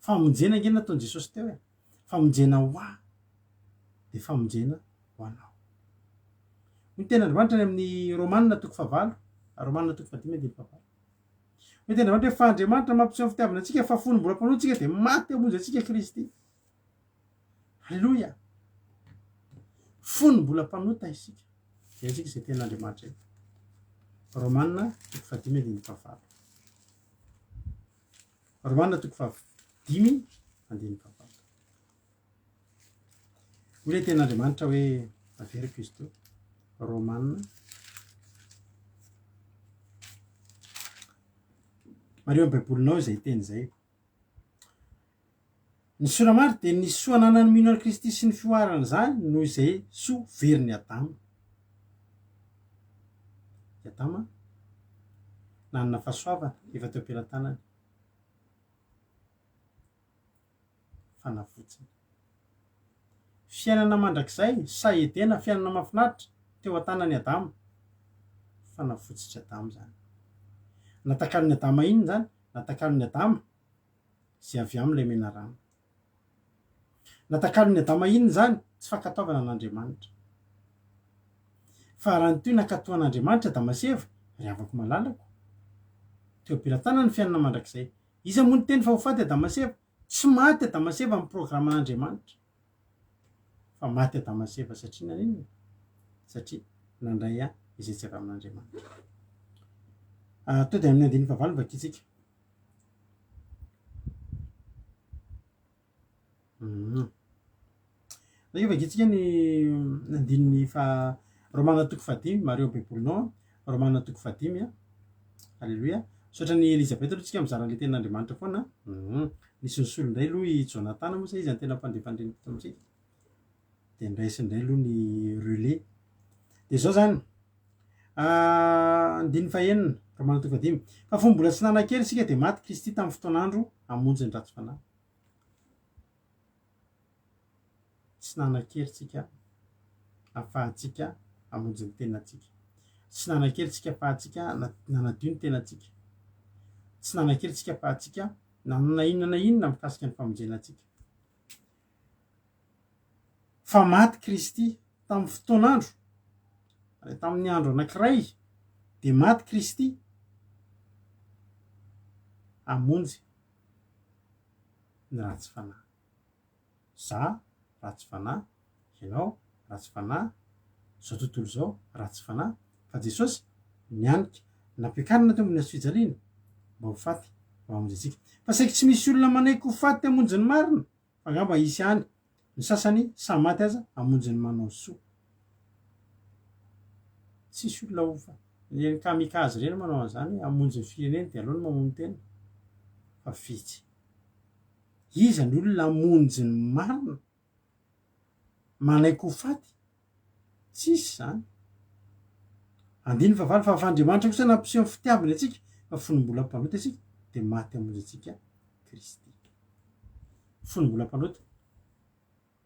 A: Famonjena nge nataon'i Jesosy teo famonjena ho ahy dia famonjena ho anao. Ny ten'Andriamanitra amin'ny Romanina 9:9, Romanina 9:5. Ny ten'Andriamanitra fa Andriamanitra mampiseho fitiavana antsika fa fony mbola mpanohy tsika dia maty hamonjy antsika Kristy. Halleloia. Fony mbola mpanota isika. Dia antsika izay ten'Andriamanitra. Romanina 9:5. Romanina 9:5. Ilay ten'Andriamanitra hoe averiko izy teo. Romanina mareo amy baibolinao zay teny zay. Ny soramary de ny soa nanany mino any Kristy sy ny fioarana zany noho izay so veriny Adama. Adama nanana fahasoavana efa teo am-pelantanany fanafotsiny. Fiainana mandrakizay saedena fiainana mahafinaritra teo an-tanany Adama fanafotsitry Adama zany. Natakalony Adama iny zany, natakalony Adama zay avy am'ilay menarana. Natakalony Adama iny zany tsy fankataovana an'Andriamanitra. Fa raha ny toy nakatoan'Andriamanitra Adama sy Eva, ry avako malalako. Teo am-pelantanany fiainana mandrakizay. Iza moa ny teny fa ho faty Adama sy Eva? Tsy maty Adama sy Eva amin'ny programan'Andriamanitra. Fa maty Adama sy Eva satria nanino? Satria nandray izay tsy avy amin'Andriamanitra. Tonga de amin'ny andininy fahavalo vakitsika. Io vakitsika ny andininy Romana toko fahadimy, mareo baibolinao, Romana toko fahadimy a. Alleluia. Sotra ny Elizabeth aloha tsika mizara le tenin'Andriamanitra foana. Nisy ny solondray aloha i Jonathan moa zay izy ny tena mpandefandreny tamitsika. De ndraisindray aloha ny relais. De zao zany andininy fahaenina, Romana toko fahadimy. Fa fony mbola tsy nanan-kely sika de maty Kristy tamin'ny fotoan'andro hamonjy ny ratsy fanahy. Tsy nanan-kely tsika afahantsika hamonjy ny tenatsika. Tsy nanan-kely tsika afahantsika nanadio ny tenatsika. Tsy nanan-kely tsika afahantsika nanana inona na inona mikasika ny famonjenatsika. Fa maty Kristy tamin'ny fotoan'andro, tamin'ny andro anankiray de maty Kristy hamonjy ny ratsy fanahy. Za ratsy fanahy, ianao ratsy fanahy, zao tontolo zao ratsy fanahy, fa Jesosy nianika nampiakarina teo amin'ny hazo fijaliana mba ho faty mba hamonjy antsika. Fa saika tsy misy olona manaiky ho faty hamonjy ny marina, fa angamba isy ihany ny sasany samy maty aza hamonjy ny manao soa. Tsisy olona ho fa ny kamikaze reny manao an'izany hamonjy ny firenena de aleony mamono tena fa vitsy. Iza ny olona hamonjy ny marina manaiky ho faty? Tsisy zany. Andiny fahavalo fa Andriamanitra kosa nampiseho ny fitiavany atsika fa fonombola mpanota isika de maty hamonjy antsika Kristy. Fonombola mpanota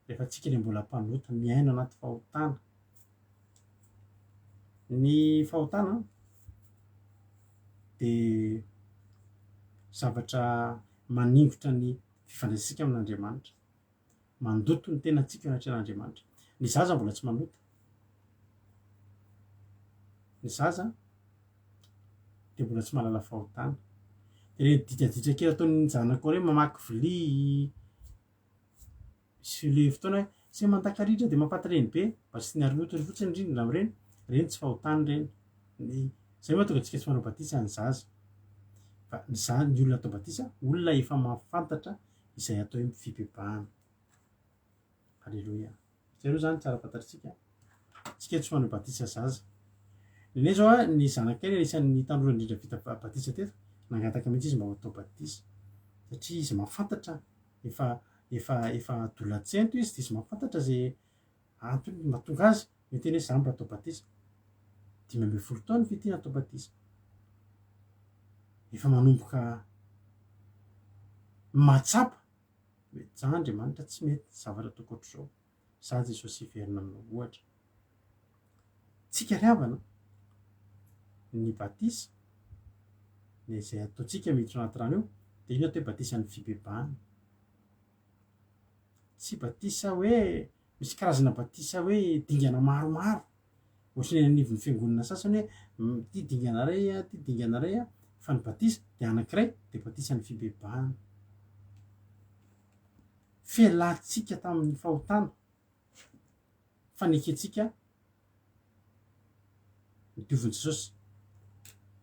A: rehefa tsika le mbola mpanota miaina anaty fahotana. Ny fahotana de zavatra maningotra ny fifandraisitsika amin'Andriamanitra, mandoto ny tenatsika anatrehan'Andriamanitra. Ny zaza mbola tsy manota. Ny zaza de mbola tsy mahalala fahotana. De le didraditra kely ataon'ny zanako reny mamaky vilia sy le fotoana tsy mantakaritra de mampaty be mba tsy niaronotony fotsiny indrindra amin'ireny, reny tsy fahotana reny. Zay mahatonga antsika tsy manao batisa ny zaza. Fa ny olona atao batisa, olona efa mahafantatra izay atao hoe fibebahana. Alleluia. Zay aloha zany tsara fantatritsika. Tsika tsy manao batisa zaza. Nenay zao ny zanakay anisan'ny tanora indrindra vita batisa teto, nangataka mihitsy izy mba ho atao batisa. Satria izy mahafantatra efa dolatsento izy de izy mahafantatra zay antony mahatonga azy miteny hoe za mba atao batisa. 15 taona fihitiana atao batisa. Efa manomboka matsapa hoe za Andriamanitra tsy mety zavatra ataoko ohatr'izao. Za Jesosy hiverina aminao ohatra. Tsika ry havana ny batisa izay ataontsika miditra anaty rano io de iny atao hoe batisa ny fibebahana. Tsy batisa hoe misy karazana batisa hoe dingana maromaro. Ohatriny anivon'ny fiangonana sasany hoe ty dingana ray, ty dingana ray, fa ny batisa de anankiray de batisa ny fibebahana. Fialantsika tamin'ny fahotana, faneketsika ny diovin' Jesosy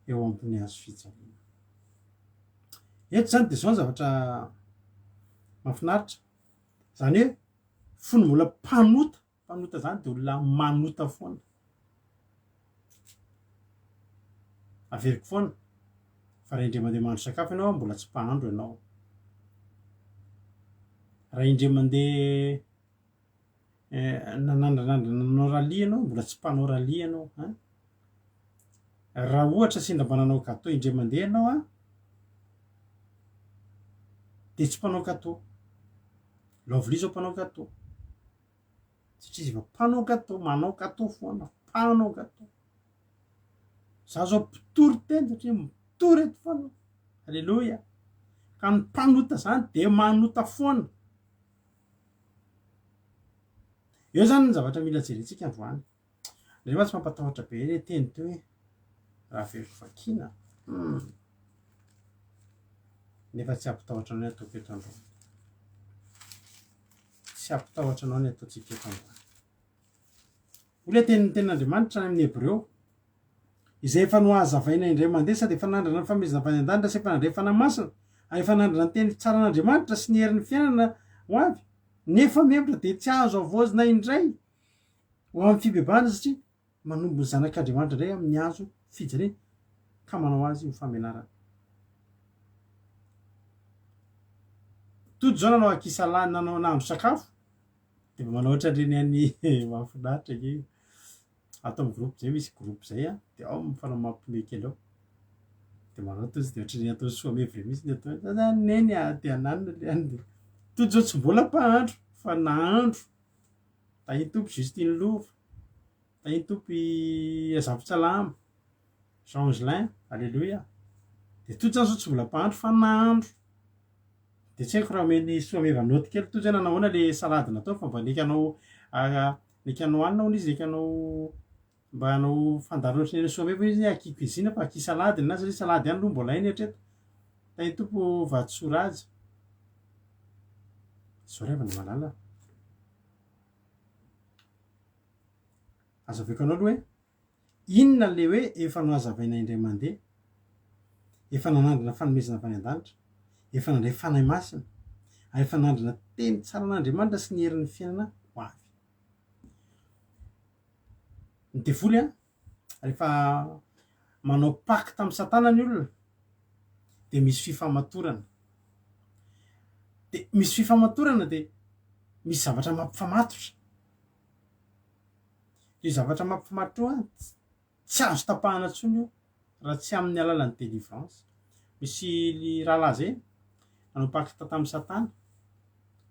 A: eo ambony hazo fijaliana. Eto zany de zao zavatra mahafinaritra. Zany hoe fony mbola mpanota zany de olona manota foana. Averiko foana fa raha indray mandeha mahandro sakafo ianao mbola tsy mpahandro ianao. Raha indray mandeha nanandranandrananao ralia ianao mbola tsy mpanao ralia ianao a. Raha ohatra sendra mananao gâteau indray mandeha ianao a de tsy mpanao gâteau. Lovely zao mpanao gâteau satria izy efa mpanao gâteau, manao gâteau foana, mpanao gâteau. Za zao mpitory teny satria mitory eto foana. Alleloia. Ka ny mpanota zany de manota foana. Eo zany ny zavatra mila jerentsika androany. Rehefa tsy mampatahotra be le teny teo hoe raha very vakiana. Nefa tsy ampitahotra anao ny ataoko eto androany. Tsy ampitahotra anao ny ataontsika eto androany. Ole tenin'ny tenin'Andriamanitra amin'ny Hebreo izay efa noazavaina indray mandeha sady efa nandrana ny famezana avy any an-danitra sy efa nandray fanamasina ary efa nandrana ny teny tsara an'Andriamanitra sy ny herin'ny fiainana ho avy nefa memitra de tsy azo avoazina indray ho amin'ny fibebahana satria manombo ny zanak'Andriamanitra indray amin'ny azo fijaliana ka manao azy ho famenarana. Todo zao nanao akisalany nanao nahandro sakafo de mba manao ohatra reny any mahafinaritra ake. Ato amin'ny groupe zay misy groupe zay a de ao mifanao mampiomehy kely ao de manao tozy de ohatran'ny atao soamevy misy ny atao zany neny a de ananina le any de todo zao tsy mbola mpahandro fa nahandro. Tahiny tompy Justine Lova, tahiny tompy Azafitsalama, Jean Angelin, alléluia. De todo zany zao tsy mbola mpahandro fa nahandro. De tsy haiko raha omeny soameva noty kely todo zay nanahoana le salady natao fa mba nekanao nekanao anina hono izy nekanao mba hanao fandaro ohatran'ny soameva izy aki cuisine fa aki salady na satria salady ihany aloha mbola hainy hatreto. Tahiny tompo Vatsorazy. Sorevana malala. Azaveko anao aloha hoe inona le hoe efa noazavaina indray mandeha, efa nanandrana fanomezana avy any an-danitra, efa nandray fanahy masina ary efa nandrana teny tsara an'Andriamanitra sy ny herin'ny fiainana ho avy. Ny devoly a rehefa manao pacte amin'ny Satana ny olona de misy fifamatorana. De misy fifamatorana de misy zavatra mampifamatotra. Io zavatra mampifamatotra tsy azo tapahana intsony io raha tsy amin'ny alalan'ny délivrance. Misy rahalahy zay nanao pacte tamin'ny Satana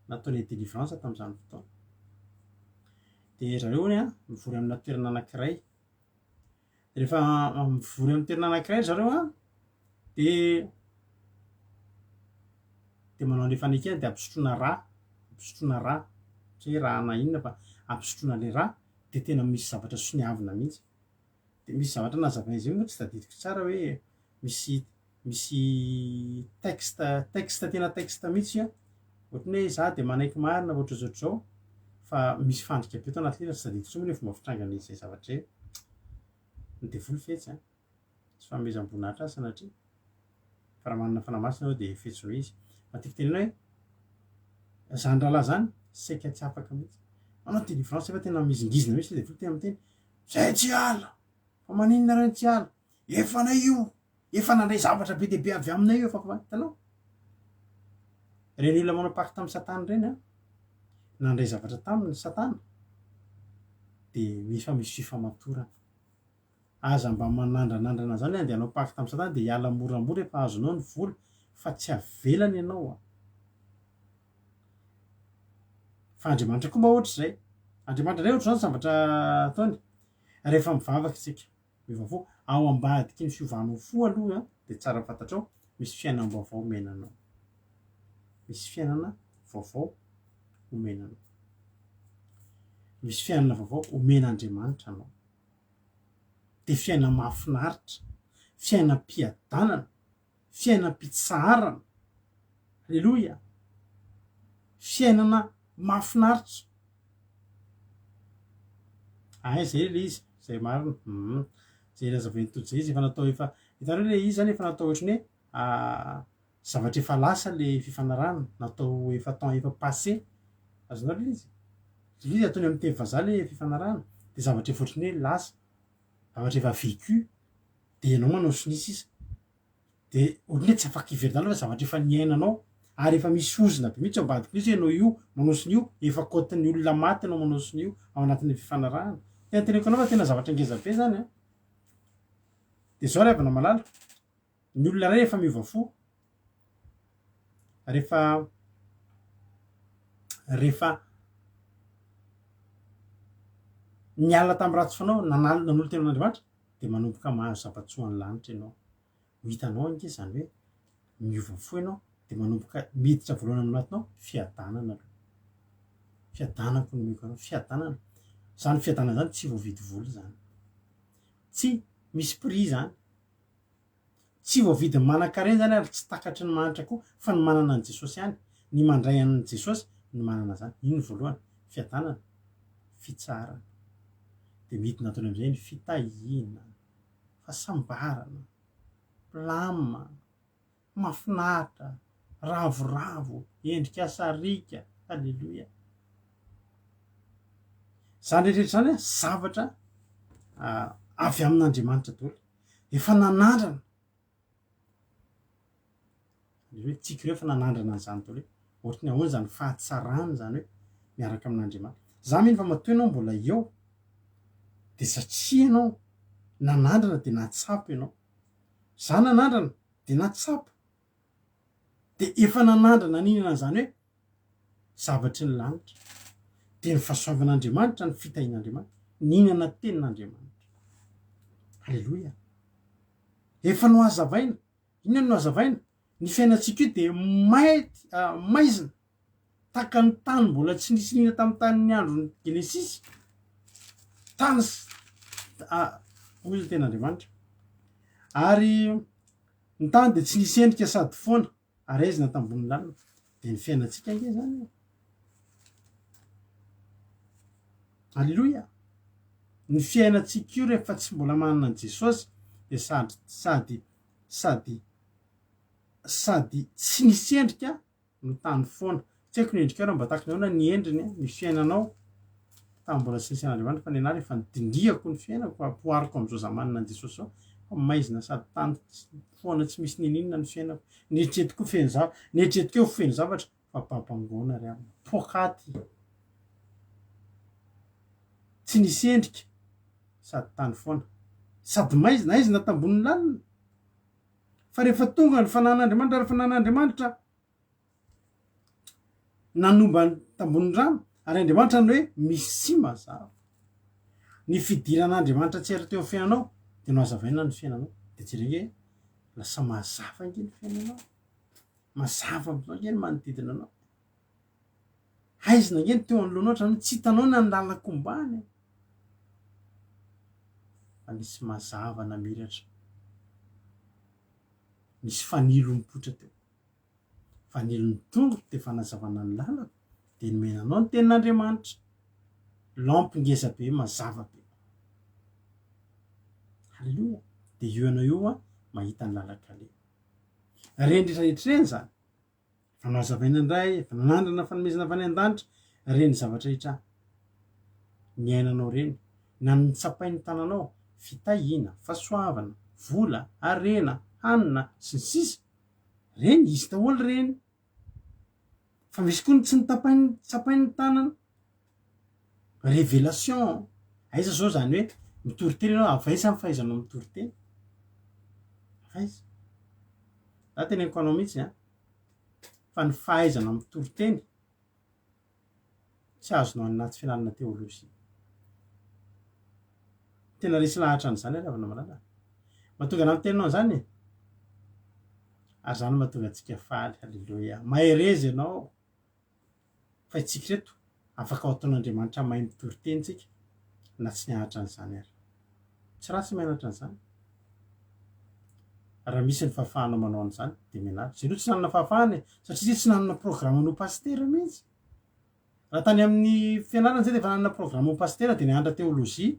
A: nataony délivrance tamin'izany fotoana. De zareo a mivory amina toerana anankiray. Rehefa mivory amin'ny toerana anankiray zareo a de manao le fanekena de ampisotroana rà tsy hoe rà na inona fa ampisotroana le rà de tena misy zavatra soniavina mihitsy. De misy zavatra nazavaina izy io moa tsy tadidiko tsara hoe misy texte tena texte mihitsy a ohatran'ny hoe za de manaiky marina ohatry zao fa misy fandrika be tao anatin'ilay tsy tadidiko tsara hoe fomba fitrangan'izay zavatra zay. Ny devoly fetsy a tsy fanomezam-boninahitra azy sanatria fa raha manana fanamasina ao de fetsy noho izy. Matetika tenena hoe zany rahalahy zany saika tsy afaka mihitsy manao délivrance efa tena mizingizina mihitsy le devoly tena miteny zay tsy ala fa maninona reny tsy ala efa na io efa nandray zavatra be dehibe avy aminay io efa hitanao. Reny olona manao pacte tamin'ny Satana reny a nandray zavatra tamin'ny Satana de efa misy fifamatorana. Aza mba manandranandrana zany andeha hanao pacte tamin'ny Satana de hiala moramora efa azonao ny vola fa tsy avelany ianao a. Fa Andriamanitra koa mba ohatr'izay. Andriamanitra ndray ohatry zany zavatra ataony rehefa mivavaka isika mivavao ao ambadiky ny fiovanao fo aloha de tsara fantatrao misy fiainana vaovao omenanao. Misy fiainana vaovao omenanao. Misy fiainana vaovao omen'Andriamanitra anao. De fiainana mahafinaritra, fiainam-piadanana, fiainam-pitsaharana. Alleluia. Fiainana mahafinaritra. Ay zay le izy, zay marina. Zay razavainy todo zay izy efa natao efa hitanao le izy zany efa natao ohatran'ny hoe zavatra efa lasa le fifanarahana, natao efa temps efa passé. Azonao le izy. Izy ataony amin'ny teny vazaha le fifanarahana de zavatra efa ohatran'ny hoe lasa, zavatra efa vécu de ianao manao sinisy izy. De de ohatrany hoe tsy afaka iveridana fa zavatra efa niainanao ary efa misy ozina be mihitsy ambadika mihitsy ianao io manosiny io efa kotin'ny olona maty anao manosiny io ao anatin'ny fifanarahana tena teneko anao fa tena zavatra ngeza be zany a de zao ry avana malala ny olona ray efa miova fo rehefa niala tamin'ny ratsy fanao nanolo tenan'Andriamanitra de manomboka mahazo zavatsoan'ny lanitra ianao ho hitanao ange zany hoe miova fo ianao de manomboka miditra voalohany aminatinao fiadanana aloha fiadanako no meko anao fiadanana zany fiadanana zany tsy voavidy vola zany tsy misy prix zany tsy voavidy manan-karena zany ary tsy takatry ny manitra koa fa ny manana an' Jesosy ihany ny mandray an' Jesosy ny manana zany iny ny voalohany fiadanana fitsarana de midina ataony am'izay ny fitahiana fahasambarana lama mafinaritra ravoravo endrika sarika halleloia zany rehetrarehetra zany a zavatra avy amin'Andriamanitra daholo efa nanandrana hoe tsika ireo efa nanandrana an'izany daholo hoe ohatrany ahoana zany fahatsarana zany hoe miaraka amin'Andriamanitra za mino fa matoa ianao mbola eo de satria ianao nanandrana de natsapa ianao za nanandrana de natsapa de efa nanandrana ninana zany hoe zavatry ny lanitra de ny fahasoavan'Andriamanitra ny fitahian'Andriamanitra ninana tenin'Andriamanitra halleloia efa no azavaina inona no azavaina ny fiainatsika io de maizina taka ny tany mbola tsy nisy nina tamin'ny tanin'ny andron'ny Genesisy tany hoy ny ten'Andriamanitra ary ny tany de tsy nisy endrika sady foana arezina tambony lalina de ny fiainatsika nge zany halleloia ny fiainatsika io rehefa tsy mbola manana an' Jesosy de sady tsy nisy endrika no tany foana tsy haiko ny endrika raha mba tahaka nahoana ny endriny ny fiainanao tamin'ny mbola tsy nisy an'Andriamanitra fa ny anary efa nidindriako ny fiainako ampoariko am'izao zamanana an' Jesosy zao fa maizina sady tany foana tsy misy nininona ny fiainako nieritreretiko feno zavatra nieritreretiko eo feno zavatra fa babangona ry amina pokaty tsy nisy endrika sady tany foana sady maizina aizina tambon'ny lalina fa rehefa tonga ny fanan'Andriamanitra ary fanan'Andriamanitra nanomba tambon'ny rano ary Andriamanitra ny hoe misy sy mazava ny fidiran'Andriamanitra tsy ary teo amin'ny fiainanao de no azavaina ny fiainanao de jerenge lasa mazava nge ny fiainanao mazava am'zao nge ny manodidina anao aizina nge ny teo anoloanao ohatrany tsy hitanao na ny lalakombany fa nisy mazava namiratra misy fanilo mipotra teo fanilo ny tongotra de fanazavana ny lalako de nomenanao ny tenin'Andriamanitra lampy ngeza be mazava be halleloia de io ianao io a mahita ny lalakale reny rehetrarehetra reny zany fa no azavaina indray fa nanandrana fanomezana avy any an-danitra reny zavatra rehetra ny ainanao reny na ny tsapain'ny tananao fitahiana fahasoavana vola arena hanina sy ny sisa reny izy daholo reny fa misy koa ny tsy tsapain'ny tanana révélation aiza zao zany hoe mitory-teny ianao avaiza ny fahaizanao mitory-teny avaiza za teneniko anao mihitsy fa ny fahaizana mitory-teny tsy azonao anaty fianarana teolojia tena resy lahatra an'izany ary avana malala mahatonga ana mitenanao zany ary zany mahatonga antsika faly halleloia maherezy ianao fa itsika reto afaka ao ataon'Andriamanitra mahay mitory-teny tsika na tsy nianatra an'izany ary tsy ratsy mianatra an'izany raha misy ny fahafahanao manao an'izany de mianatra zay loha tsy nanana fahafahany satria tsy nanana programme no pastera mihitsy raha tany amin'ny fianarana zay de efa nanana programme ho pastera de nianatra teolojia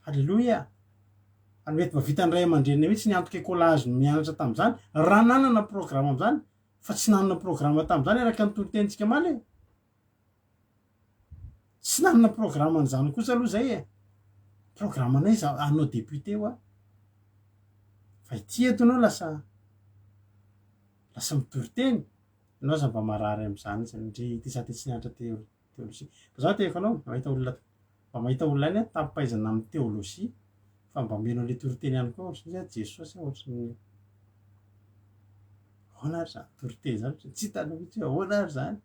A: halleloia ary mety mavita ny ray aman-dreniny mihitsy niantoka écolage mianatra tam'izany raha nanana programme am'izany fa tsy nanana programme tam'izany araka ny tory-tenitsika maly tsy nanana programme an'izany kosa aloha zay programme anay za anao député hoa fa ity eto anao lasa lasa mitory teny ianao za mba marary am'zany satria ty sa ty tsy nianatra teolojia fa zaho te efanao mahita olona mba mahita olona any a tampahaizana amin'ny teolojia fa mba menao le tory teny ihany koa ohatrany hoe jesosy ohatrany ahoana ary zany tory teny zany tsy hitanao mihitsy hoe ahoana ary zany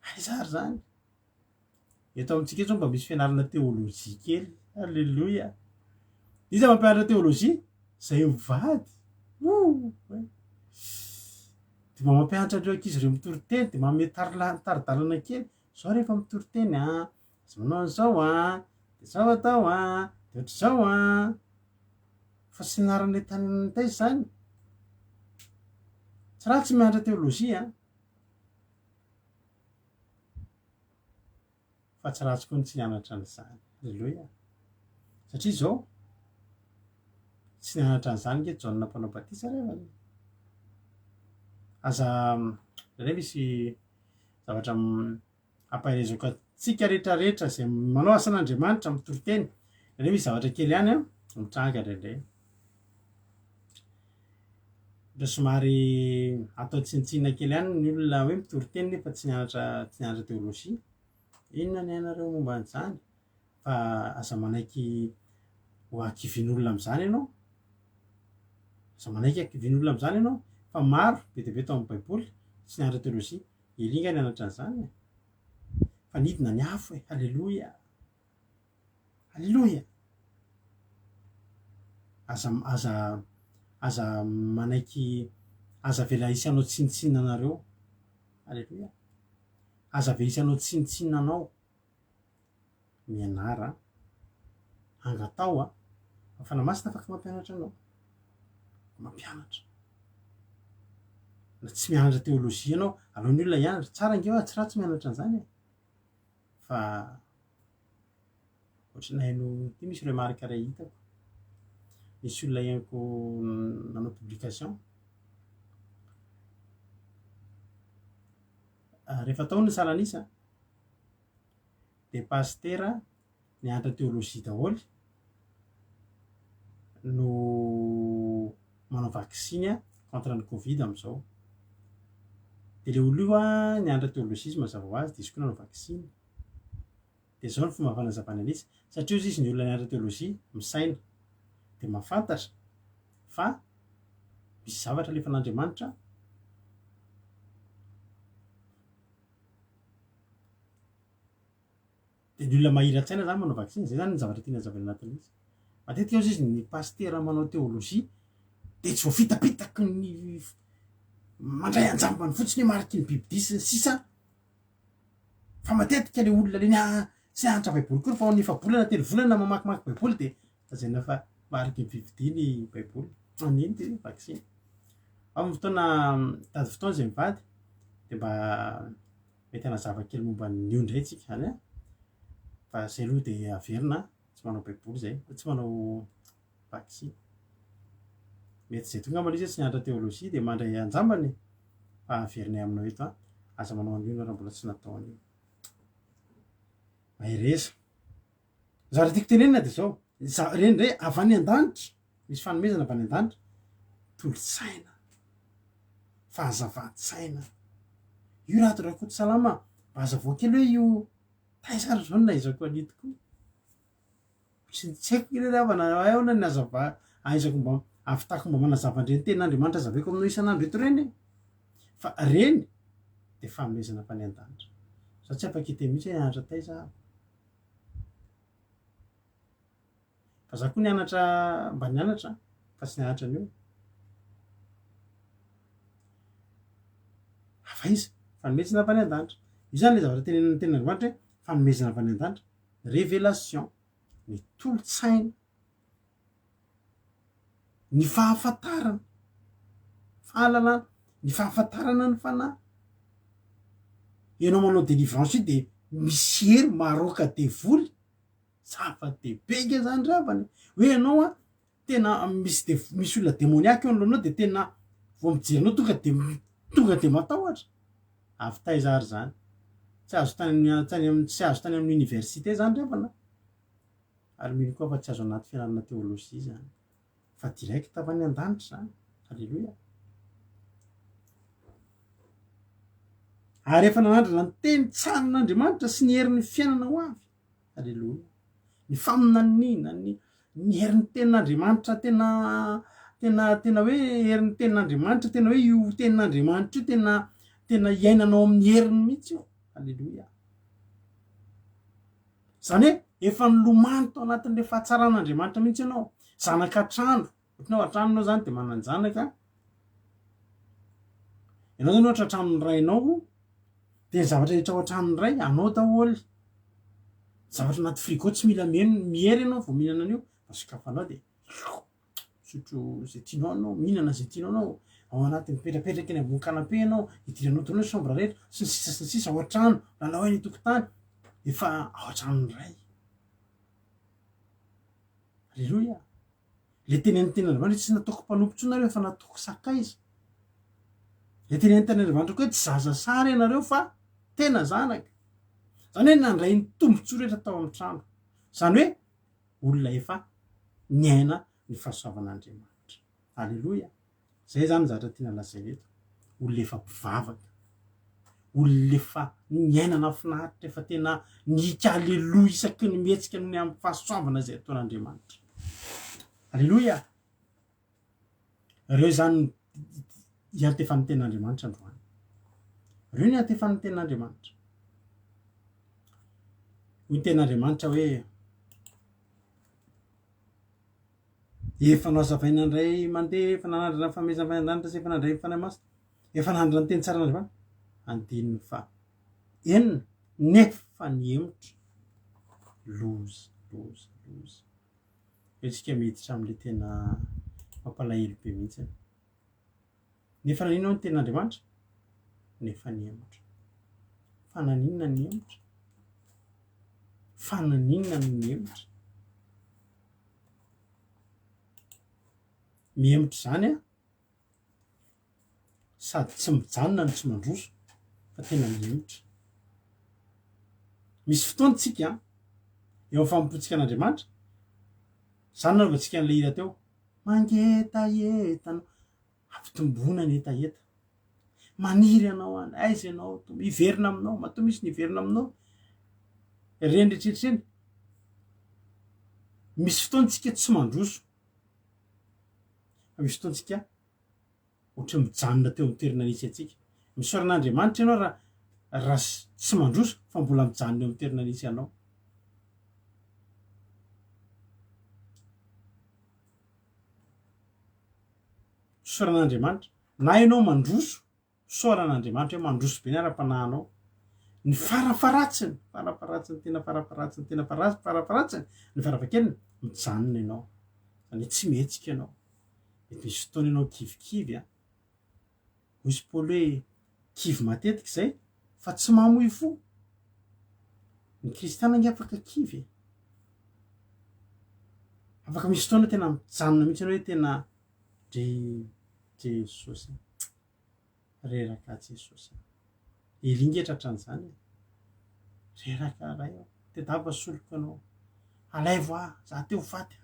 A: aiza ary zany eto amintsika eto zao mba misy fianarana teolojia kely alleloia iza mampianatra teolojia zay mivady de mba mampianatra andreo ankizy ireo mitory teny de manome taridalana kely zao rehefa mitory teny aza manao an'izao de zao atao de ohatr'izao fa tsy niaran'le tany taiza zany tsy raha tsy mianatra teolojia fa tsy ratsy koa ny tsy nianatra an'izany alleloia satria zao tsy nianatra an'izany nge Jaona mpanao batisa revany aza re misy zavatra ampaherezako atsika rehetrarehetra zay manao asan'Andriamanitra mitory teny re misy zavatra kely ihany mitranga ndraindray de somary atao tsinitsina kely ihany ny olona hoe mitory teny nefa tsy nianatra teolojia inona ny hainareo momba an'izany fa aza manaiky ho akivin'olona am'izany ianao aza manaiky akivin'olona am'izany ianao fa maro be dia be tao amin'ny baiboly tsy nianatra teolojia iringa nianatra an'izany fa nidina ny afo e alleloia alleloia aza manaiky aza vela isy anao tsinitsinina anareo alleloia aza ve isy anao tsinitsinina anao mianara angatao fanamasina afaka mampianatra anao mampianatra na tsy mianatra teolojia anao alohan'ny olona hianatra tsara nge tsy raha tsy mianatra an'izany fa ohatrany haino ty misy ireo marika ray hitako misy olona ianako nanao publication rehefa tao ny salanisa de pastera nianatra teolojia daholo no manao vaksiny contre ny covid am'izao de le olo io nianatra teolojia mazava ho azy de izy koa nanao vaksiny de zao ny fomba fanazavana an'izy satria izy izy ny olona nianatra teolojia misaina de mahafantatra fa misy zavatra lefa n'Andriamanitra de ny olona mahiratsaina zany manao vaksiny zay zany ny zavatra tiana hazavana anatin'izy matetika izy ny pastera manao teolojia de tsy voafitapitaky ny mandray anjambany fotsiny mariky ny bibidisa sisa fa matetika le olona le tsy hanatra baiboly koa fa nefa-bolana telo volana mamakimaky baiboly de lazaina fa mariky ny bibidi ny baiboly aniny de vaksiny amin'ny fotoana tady fotoana zay mivady de mba mety hanazava kely momba nio ndray tsika zany fa zay aloha de averina tsy manao baiboly zay tsy manao vaksiny mety zay tonga maliza tsy nianatra teolojia de mandray anjambany fa averinay aminao eto aza manao an'io na raha mbola tsy natao an'io mahereza za raha tiako tenenina de zao reny ndray avy any an-danitra misy fanomezana avy any an-danitra tolotsaina fahazavantsaina io raha torakoti salama mba hazavao kely hoe io taizary zao na aizako anio tokoa tsy haiko ireravana aona ny azava aizako mba afitako mba manazava-ndreny ten'Andriamanitra azaveko aminao isan'andro eto reny fa reny de fanomezana fa any an-danitra za tsy afaka hiteny mihitsy hoe nianatra taiza fa za koa nianatra mba nianatra fa tsy nianatra an'io afa izy fanomezana avy any an-danitra io zany le zavatra ten'Andriamanitra hoe fanomezana avy any an-danitra révélation ny tolotsaina ny fahafantarana fahalalana ny fahafantarana ny fanahy ianao manao délivrance io de misy hery maroka devoly zava-dehibe nge zany ravany hoe ianao tena misy olona demoniaka eo anoloanao de tena vao mijerinao tonga de matahotra avy taizary zany tsy azo tany amin'ny université zany ravana ary mino koa fa tsy azo anaty fianarana teolojia zany fa direct avy any an-danitra zany alleloia ary efa nanandrana ny teny tsarin'Andriamanitra sy ny herin'ny fiainana ho avy. Alleloia. Ny faminanina ny herin'ny tenin'Andriamanitra tena hoe herin'ny tenin'Andriamanitra tena hoe io tenin'Andriamanitra io tena iainanao amin'ny heriny mihitsy io. Alleloia. Zany hoe efa nilomano tao anatin'le fahatsaran'Andriamanitra mihitsy ianao. Zanaka trano, ohatranao antranonao zany de manan-janaka. Ianao zany ohatra tranon'ny rainao de ny zavatra rehetra ao an-tranon'ny ray anao daholo. Zavatra anaty frigo tsy mila mihery ianao vao mihinana an'io, sokafanao de sotro zay tianao anao, mihinana zay tianao anao. Ao anaty mipetrapetraka eny ambony kanape ianao, idiranao daholo ny chambre rehetra sy ny sisa ao an-trano, lalao eny an-tokotany, efa ao an-tranon'ny ray. Alleloia. Le tenen'ny tenin'Andriamanitra tsy nataoko mpanompotsy nareo fa nataoko sakaiza. Le tenen'ny tenin'Andriamanitra koa hoe tsy zaza sara ianareo fa tena zanaka. Zany hoe nandray ny tombontsoa rehetra tao amin'ny trano. Zany hoe olona efa niaina ny fahasoavan'Andriamanitra. Alleloia. Zay zany zavatra tiana lazay eto. Olona efa mpivavaka. Olona efa niainana finaritra, efa tena nika alleloia isaky ny mihetsika ny amin'ny fahasoavana zay ataon'Andriamanitra. Alleloia. Reo zany iantefan'ny tenin'Andriamanitra androany. Reo ny iantefan'ny tenin'Andriamanitra. Hoy ny tenin'Andriamanitra hoe efa noazavaina indray mandeha, efa nanandrana fahamezam-pahadanitra sy efa nandray ny fanahy masina, efa nanandrana ny teny tsaran'Andriamanitra. Andininy fa enina nefa niemotra loza. Etsika miditra amin'le tena mampalahelo be mihitsy. Nefa naninona ny tenin'Andriamanitra? Nefa niemotra. Fa naninona ny niemotra? Fa naninona ny niemotra? Miemotra zany a sady tsy mijanona no tsy mandroso fa tena miemotra. Misy fotoana tsika eo amin'ny fampotsika an'Andriamanitra, zany nanaovantsika an'le hira teo, mangetaetana ampitombona ny etaeta, maniry ianao any, aiza ianao to miverina aminao, matoa misy niverina aminao, reny rehetrarehetra. Misy fotoantsika tsy mandroso, misy fotoantsika ohatra mijanona teo amin'ny toerana nisy atsika. Misaoran'Andriamanitra ianao raha tsy mandroso fa mbola mijanona eo amin'ny toerana nisy anao. Misaoran'Andriamanitra na ianao mandroso, misaoran'Andriamanitra hoe mandroso be ny ara-panahinao. Ny farafaratsiny tena farafaratsiny ny farafahakeliny mijanona ianao. Zany hoe tsy mihetsika ianao. Mety misy fotoana ianao kivikivy a. Misy Paoly hoe kivy matetika zay fa tsy mamoy fo. Ny kristiana nge afaka kivy. Afaka misy fotoana tena mijanona mihitsy ianao hoe tena Jesosy. Reraka Jesosy. Elinga tratran'izany. Reraka ray aho. Tedava soloko anao. Alaivo ah, za teo faty.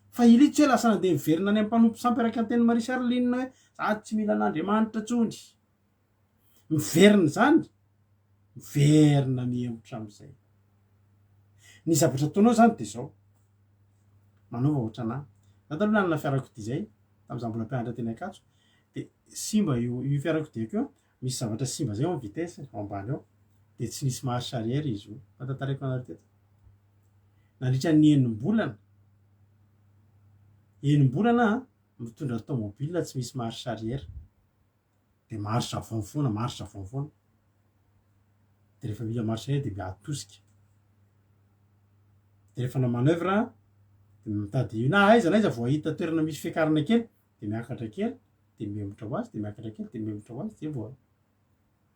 A: Fa ilitsy hoe lasa nandeha miverina any amin'ny mpanompo samperaka ny teny Maria Sarlinina hoe za tsy mila an'Andriamanitra tsony. Miverina zany, miverina miemotra amin'izay. Ny zavatra ataonao zany de zao. Manaova ohatra anahy. Za taloha nanana fiarakodia zay, tamin'izaho mbola mpianatra teny Ankatso, de simba io fiarakodia io, misy zavatra simba zay ao vitesse ao ambany ao, de tsy nisy marche arrière izy io. Fahatantarako anareo teto. Nandritra ny enim-bolana mitondra tomobile tsy misy marche arrière. De marche avy foana. De rehefa mila marche arrière de miatosika. De rehefa na manœuvre de mitady na aiza vao ahita toerana misy fiakarana kely de miakatra kely de miemotra ho azy, de miakatra kely de miemotra ho azy de vao.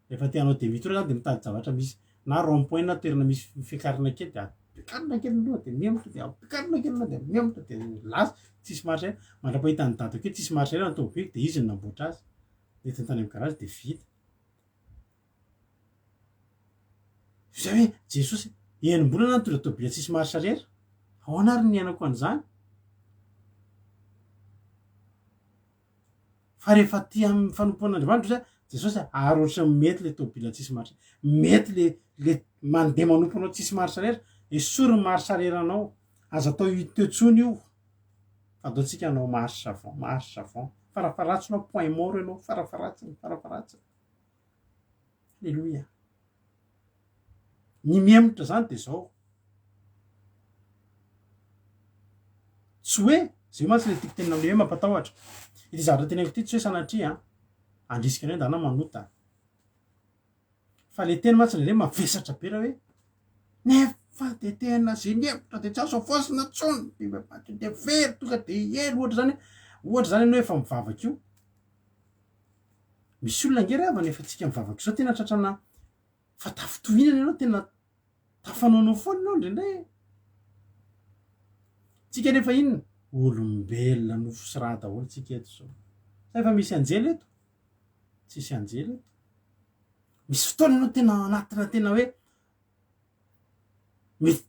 A: Rehefa tianao de mitora de mitady zavatra misy na rond-point na toerana misy fiakarana kely de apikarina kely aloha de miemotra de apikarina kely aloha de miemotra de lasa tsisy marche. Mandrapahitany dada keo tsisy marche ny tomobily de izy ny namboatra azy. De tentany amin'ny garage de vita. Zay hoe Jesosy enim-bolana nitondra tomobily tsisy marche arrière. Ahoana ary ny iainako an'izany? Fa rehefa tia amin'ny fanompoan'Andriamanitra jesosy ary oatra mety le tôbila tsisy maritra mety le mandeha manomponao tsisy maritra rehetra esory maritra reranao aza atao iteotsony io fa ataotsika anao marche avant farafaratsynao point mort ianao farafaratsiny alleloia ny miemitra zany de zao tsy hoe zay matsy le tiako tenina amle hoe mampatahotra ity zavatra teneko ty tsy hoe sanatria andrisika ny hoe ndana manota fa le teny matsy le mavesatra be raha hoe nefa de tena zay niemitra de tsy azo avosina tsony de very tonga de elo ohatra zany anao efa mivavaka io misy olona ngery avany efa tsika mivavaka zao tena tratrana fa tafitohinana ianao tena tafanaonao foana ianao ndrindray tsika nefa inona olombelona nofo sy raha daholo tsika eto zao sa efa misy anjely eto tsisy anjely eto misy fotoana ianao tena anatina tena hoe mety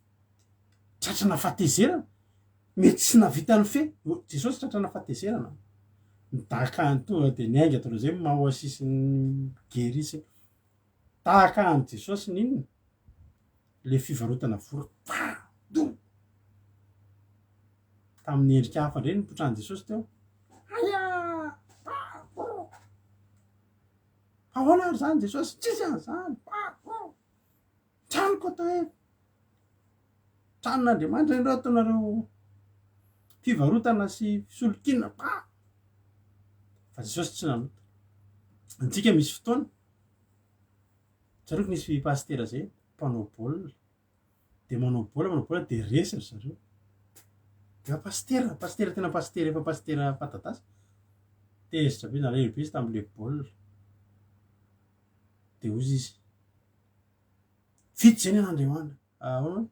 A: tratrana fahatezerana mety tsy navita ny fe jesosy tratrana fahatezerana tahaka any tonga de niainga atao zay maho asisiny gerisy tahaka any jesosy ninona le fivarotana vola tamin'ny endrika hafa ndray nipotrany jesosy teo aya ahoana ary zany jesosy tsisy an'zany tranoko atao hoe tranon'andriamanitra indreo ataonareo fivarotana sy fisolokinana fa jesosy tsy nanota antsika misy fotoana tsaroako nisy pastera zay mpanao baolina de manao baolina de resy ry zareo de pastera tena pastera efa pastera fatadasa tezitra be nalay lehibe izy tam'le baolina de ozy izy vity zany an'andriamanitra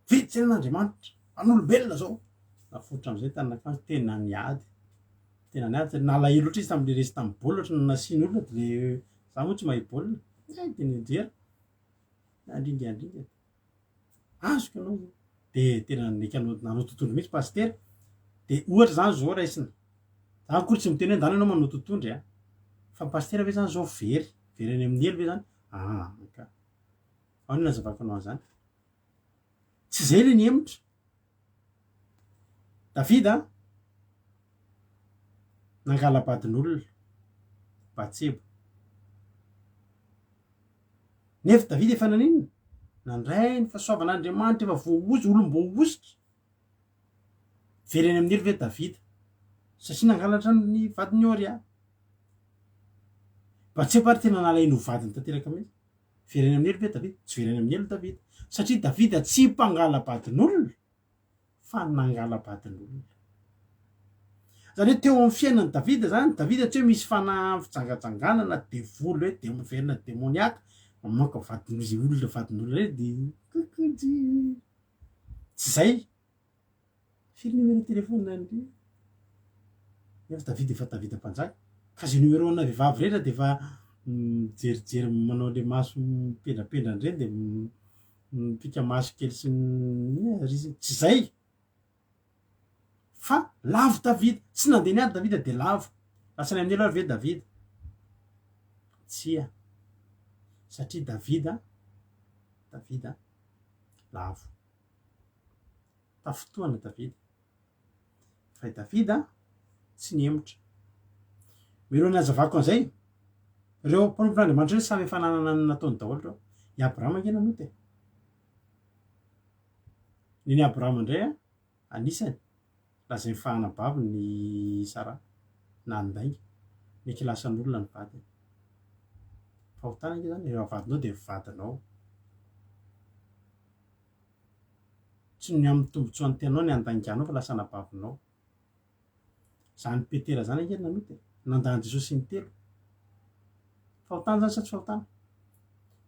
A: vity zany an'andriamanitra an'olombelona zao nafotra am'izay taninakanjo tena niady nalahelo oatra izy tam'le resy tam'y baolina oatra nasiany olona de le za moa tsy mahay baolina de nianjera andringa azoko anao de tena nanao tontondro mihitsy pastera de ohatra zany zao raisina za akory tsy miteny hoe ndana anao manao tontondry fa pastera ve zany zao very any amin'ny elo ve zany ka ao ny nazavako anao zany tsy zay le niemitra davida nangalabadin'olona Batseba nefa davida efa naninona nandray ny fahasoavan'andriamanitra efa voaozy olom-boaositra very any amin'ny elo ve davida satria nangalatra ny vadiny Oria Batseba ary tena nalainy ho vadiny tanteraka mihitsy very any amin'ny elo ve davida tsy very any amin'ny elo davida satria davida tsy mpangalabadin'olona fa nangalabadin'olona zany hoe teo amin'ny fiainany davida tsy hoe misy fijangajangana devolo hoe demoverina demoniaka mamoaka vadin'zy olona vadin'olona re de tsy zay firy numéro telefony nandry nefa davida efa davida mpanjaka ka zay numéro ana vehivavy rehetra de efa mijerijery manao le maso mipendrapendra ndreny de mipika maso kely sy tsy zay fa lavo davida tsy nandeha niady davida de lavo lasa ny amin'ny elo ary ve davida tsia satria davida lavo tafotoana davida fa davida tsy niemotra melo ny azavako an'izay reo mpanompon'andriamanitra hoe samy efa nanana ny nataony daholo reo i Abrahama nge nanoty niny Abrahama indray anisany lazay mifahanabavy ny Sara nandainga meky lasan'olona ny vadiny fahotana nge zany rehefa vadinao de vadinao tsy ny amin'ny tombotsoa ny tenao ny andanganao fa lasa nabavinao zany petera zany nge nanoty nandany Jesosy ny telo fahotana zany sa tsy fahotana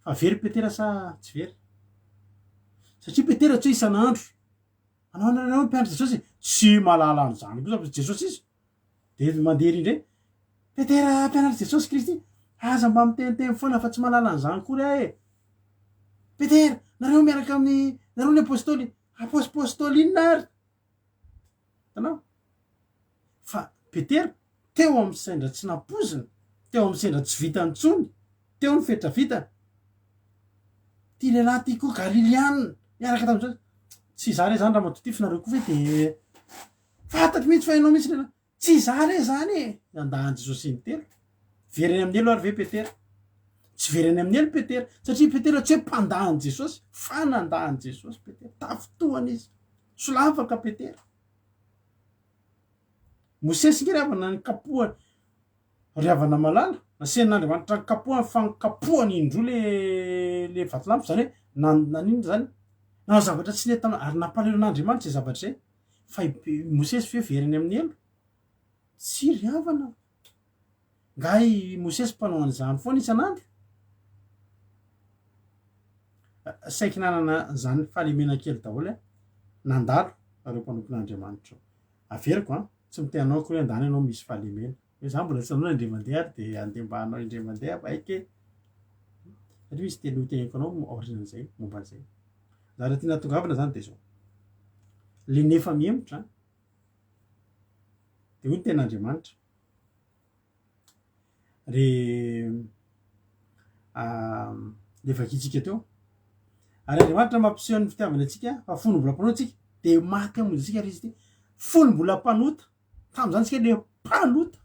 A: fa very petera sa tsy very satria petera tsy hoe isan'andro anao mpiandry Jesosy tsy malala an'izany kosa Jesosy izy de mandeha rindray petera mpianatra Jesosy Kristy aza mba miteniteny foana fa tsy malala an'izany kory ahe petera nareo miaraka amin'ny nareo ny apôstôly apôstôly inona ary tanao fa petera teo amin'ny saindra tsy napozina teo amin'ny sendra tsy vitany tsony teo ny fetra vita ty lehilahy ty koa galiliana miaraka tam'zao tsy za re zany raha matotifina reo koa ve de fataky mihitsy fa hainao mihitsy lehilahy tsy za re zany andahan Jesosy ny telo vereny amin'ny elo ary ve Petera tsy vereny amin'ny elo Petera satria Petera tsy hoe mpandahan Jesosy fa nandahan Jesosy Petera tafotohana izy solavaka Petera Mosesy nge riavana ny kapoha riavana malala nasen'Andriamanitra ny kapoha fankapohany indroa le vatolampy zany hoe nanino zany na zavatra tsy nety ary nampaleron'Andriamanitra zay zavatra zay fa Mosesy fe veriny amin'ny elo tsy riavana ngay Mosesy mpanao an'izany foana isan'andro saiky nanana zany fahalemena kely daholo nandalo areo mpanompon'Andriamanitra averiko tsy miteanao koa hoe andany ianao misy fahalemena hoe za mbola tsy anao indray mandeha ary de andembahanao indray mandeha vaike satria misy telo teneko anao aorinan'izay momba an'izay za raha tiana tongavana zany de zao le nefa miemotra de hoy ny ten'Andriamanitra le vakitsika teo ary Andriamanitra mampiseho ny fitiavana antsika fa fony mbola mpanota tsika de maty amonjy antsika ary izy ty fony mbola mpanota tam'izany tsika le mpanota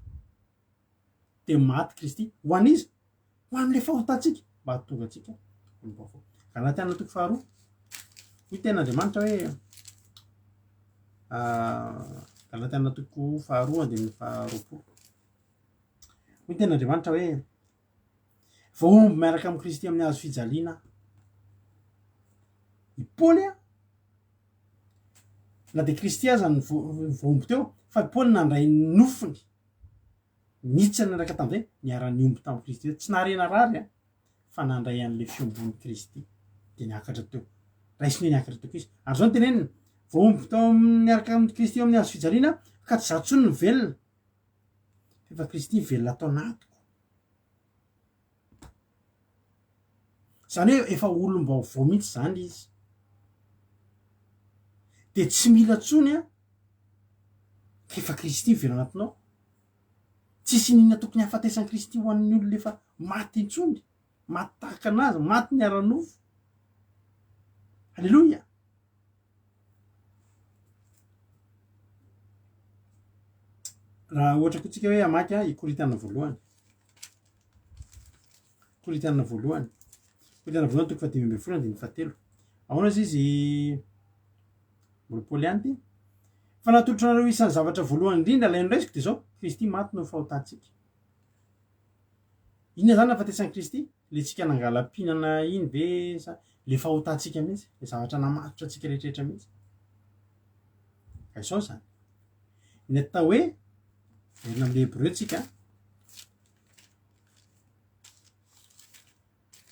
A: de maty Kristy ho an'izy ho an'le fahotantsika mba hatonga atsika ka na tiana toko faharoa hoy ten'Andriamanitra hoe Galatiana toko faharoa andin'ny faharoapolo hoy ten'Andriamanitra hoe voaomby miaraka amin'ny Kristy amin'ny hazo fijaliana i Paoly na de Kristy aza ny voaomby teo fa Paoly nandray nofony nitsy nandraka tam'izay niara-niomby tamin'ny Kristy tsy naharena rary fa nandray an'le fiombon'ny Kristy de niakatra teo raisiny niakatra teo izy ary zao ny teneniny voaomby tao miaraka amin'ny Kristy amin'ny hazo fijaliana ka tsy za tsony ny velona fa Kristy velona atao anatiko zany hoe efa olom-baovao mihitsy zany izy de tsy mila tsony efa Kristy velona anatinao tsisy nina tokony hafatesan'ny Kristy ho an'ny olona efa maty intsony maty tahaka anazy maty ny ara-nofo alleloia raha ohatra ko tsika hoe amaky i Korintiana voalohany toko fadimy ambin'ny folo andin'ny fahatelo ahoana izy mbola Paoly ihany ty fa natolotra nareo isan'ny zavatra voalohany indrindra ilainy raisiko de zao Kristy maty no fahotantsika inona zany nahafatesan'ny Kristy le tsika nangalam-pihinana iny ve le fahotantsika mihitsy le zavatra namatotra atsika rehetrarehetra mihitsy ka izao zany ny atao hoe verina am'le Hébreu tsika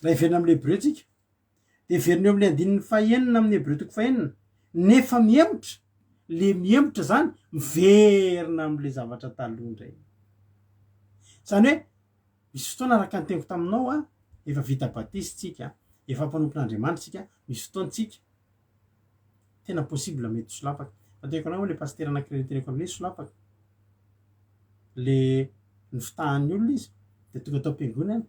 A: raha iverina am'le Hébreu tsika de verina eo am'le andininy fahaenina amin'ny Hébreu toko fahaenina nefa miemotra le miemotra zany miverina am'le zavatra taloha indray zany hoe misy fotoana araka ny teniko taminao efa vita batisy tsika efa mpanompon'Andriamanitra tsika misy fotoantsika tena possible mety solapaka fateko anao hoe le pastera anankiray teneko amin'le solapaka le ny fitahan'ny olona izy de tonga tao am-piangonana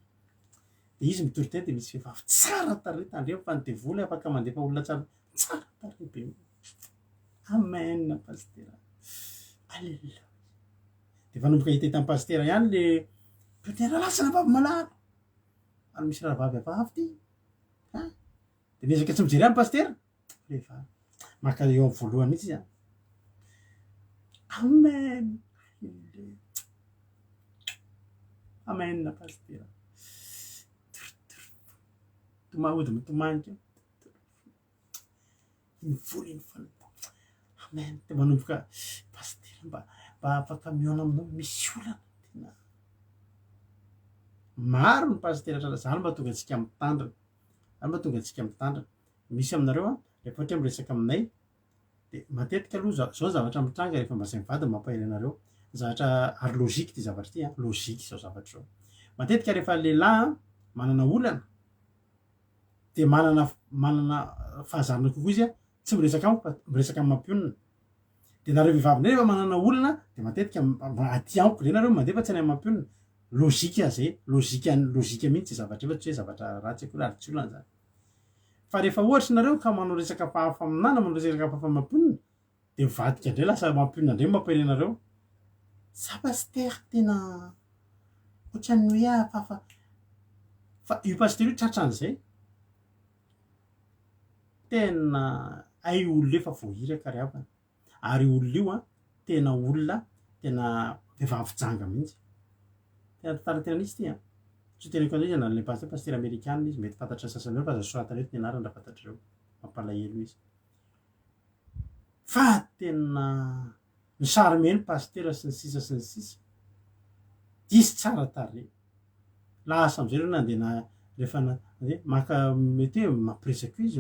A: de izy mitoroteny de misy vehivavy tsara tarehy tandremo fa ny devoly afaka mandefa olona tsara tarehy be amen pastera alleluia de vanomboka hita hitan'ny pastera ihany le petera lasana vavy malalo ary misy rahavavy avavy ty de niezaka tsy mijery amin'ny pastera rehefa maka eo amin'ny voalohany mihitsy izy amen amen pastera tomahody mitomanika mivory iny fa amen de manomboka pastera mba afaka miona aminao misy olana tena maro ny pastera trara zany mba tonga atsika mitandrina misy aminareo rehefa ohatra miresaka aminay de matetika aloha zao zavatra mitranga rehefa mba zay mivady mampahery anareo zavatra ary logika ty zavatra ty logika zao zavatra zao matetika rehefa lehilahy manana olana de manana fahazarana kokoa izy tsy miresaka amiko miresaka amin'ny mampionina de nareo vehivavy ndray rehefa manana olana de matetika aty amiko le nareo mandefa tsy any amin'ny mampionina lôzika zay lôzika mihitsy zavatra efa tsy hoe zavatra ratsy akory ary tsy olana zany fa rehefa ohatry nareo ka manao resaka fahafaminana manao resaka fahafaham-ponina de mivadika indray lasa mampionina indray mampirenareo sa paster tena ohatran'ny hoe fa io paster io tratran'izay tena ay olona efa voahiraka ry havana ary olona io a tena olona tena vehivavy-janga mihitsy tena tantara izy ty a tsy tenako an'izay izy analay paster amerikanina izy mety fantatra sasany fa aza soratana eto ny anarany raha fantatrareo mampalahelo izy fa tena misarymeny paster sy ny sisa disy tsara tare lasa am'izay reo nandena rehefa maka mety hoe mampiresaka izy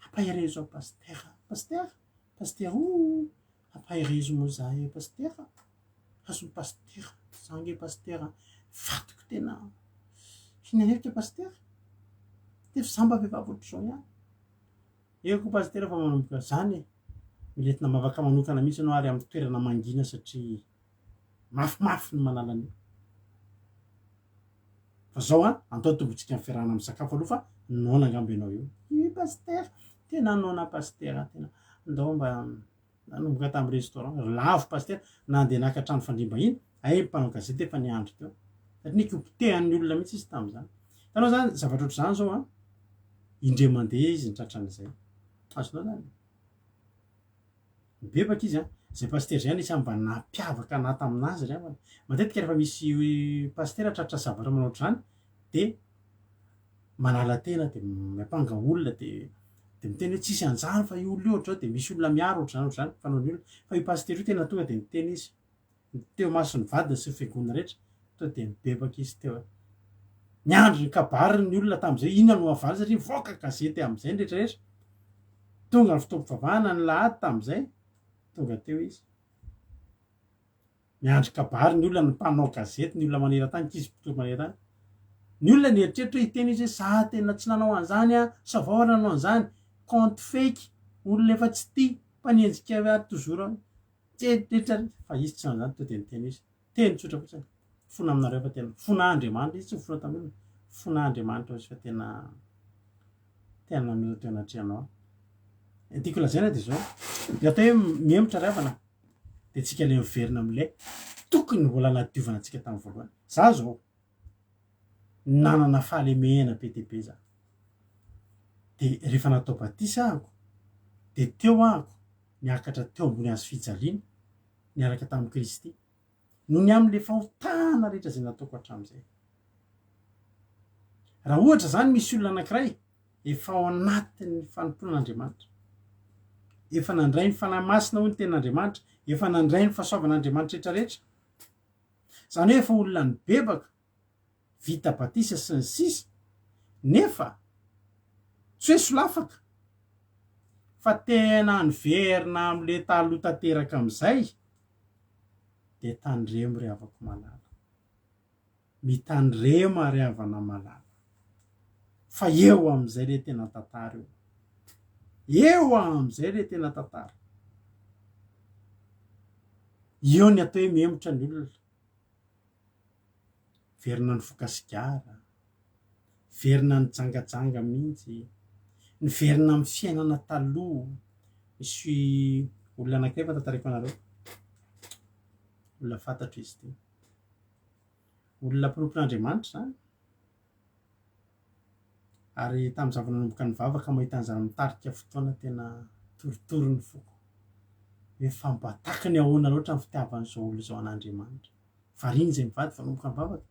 A: ampahirezo paster ampahirezo moa zahay paster azony paster zange paster fatoko tena hinanevitra paster de fa zamba vehivavy ohatr'izao ihany eko paster fa manomboka zany miletina mavaka manokana mihitsy anao ary amin'ny toerana mangina satria mafimafy ny manalany fa zao a antao tombotsika ny fiarahana amin'ny sakafo aloha fa nona angambo ianao io i paster tena nona paster tena andao mba nanomboka tamin'ny restaurant lavo paster nandeha naka trano fandrimba iny ay mpanao gazety efa niandro teo satria nikopitehan'ny olona mihitsy izy tamin'izany tanao zany zavatra ohatr'izany zao a indre mandeha izy nitratran'izay azonao zany mibebaka izy a zay paster zay any isy mba nampiavaka nata aminazy ry havana matetika rehefa misy paster tratra zavatra manao ohatr'izany de manala tena de miampanga olona de miteny hoe tsisy anjany fa io olona io ohatr'izao de misy olona miaro ohatr'izany fanao ny olona fa io paster io tena tonga de miteny izy teo masony vadina sy fiangonana rehetra to de mibebaka izy teo niandro ny kabary ny olona tamin'izay ina no avaly satria voaka gazety amin'izay nrehetrarehetra tonga ny fotoam-pivavahana ny lahady tamin'izay tonga teo izy miandry kabary ny olona ny mpanao gazety ny olona maneran-tany kizy mpitolo maneran-tany ny olona nieritreritra hoe hiteny izy hoe za tena tsy nanao an'izany a sa vao nanao an'izany compte fake olona efa tsy tia mpanenjika ary toujours tsetrrehetra fa izy tsy nanao zany to de niteny izy teny tsotra fotsiny fona aminareo fa tena fona Andriamanitra izy tsy fona tamin'olona fona Andriamanitra izy fa tena nameo teo anatrehanao tiako lazaina de zao de atao hoe miemotra ry havana de tsika le miverina am'lay tokony mbola nadiovana antsika tamin'ny voalohany za zao nanana fahalemehana be dia be za de rehefa natao batisa ahako de teo ahako niakatra teo ambony hazo fijaliana niaraka tamin'ny Kristy noho ny amin'le fahotana rehetra zay nataoko hatramin'izay raha ohatra zany misy olona anankiray efa ao anatin'ny fanomponan'Andriamanitra efa nandray ny fanahy masina hoy ny tenin'Andriamanitra efa nandray ny fahasoavan'Andriamanitra rehetrarehetra zany hoe efa olona ny bebaka vita batisa sy ny sisa nefa tsy hoe solafaka fa tena niverina am'le taloha tanteraka am'izay de tandremo ry havako malala mitandrema ry havana malala fa eo am'izay le tena tantara eo am'izay le tena tantara eo ny atao hoe miemotra ny olona verina ny fokasigara verina ny jangajanga mihitsy ny verina amin'ny fiainana taloha misy olona anankiray fa tantarako anareo olona fantatro izy ty olona mpinompon'Andriamanitra zany ary tamin'ny zava-nanomboka ny vavaka mahita an'izany mitarika fotoana tena toritory ny foko hoe fambataka ny ahoana loatra ny fitiavan'izao olo zao an'Andriamanitra variny zay mivady fanomboka ny vavaka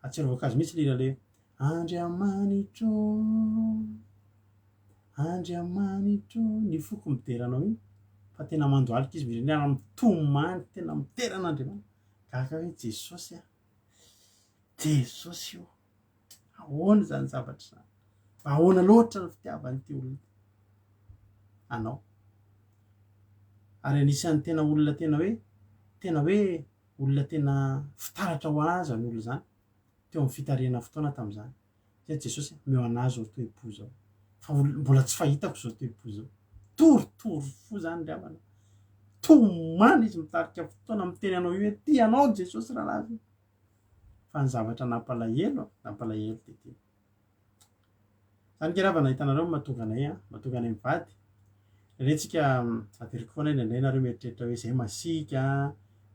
A: atsiaro voankazo mihitsy lera le Andriamanitro Andriamanitro ny foko mideranao iny fa tena mandoalika izy mirenena mitomany tena miteran'Andriamanitra gaga hoe Jesosy a Jesosy io ahoana zany zavatra zany mba ahoana loatra ny fitiavan'ity olona anao ary anisan'ny tena olona tena hoe olona tena fitaratra ho azy ny olona zany teo amin'ny fitarihana fotoana tamin'izany zay Jesosy meo anazy zao toe-po zao fa mbola tsy fahitako zao toe-po zao toritory fo zany ry havana tomany izy mitarika fotoana miteny anao io hoe ty anao Jesosy rahalahy fa ny zavatra nampalahelo tety zany ke ravana hitanareo mahatonga anay mivady retsika ateriko foana indray nareo mieritreritra hoe zay masika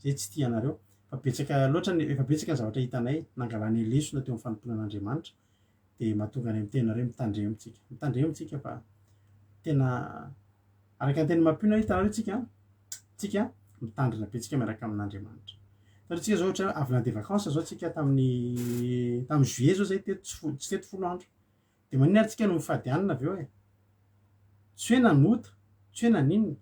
A: zay tsy tianareo fa betsaka loatra efa betsaka ny zavatra hitanay nangalany lesona teo amin'ny fanomponan'Andriamanitra de mahatonga anay mitenareo mitandremitsika fa tena araka ny teny mampino hitanareo tsika mitandrina betsika miaraka amin'Andriamanitra satria tsika zao ohatra avy nandeha vacances zao tsika tamin'ny juillet zao zay teto tsy teto 10 andro de maninona ary tsika no mifady avy eo tsy hoe nanota tsy hoe naninona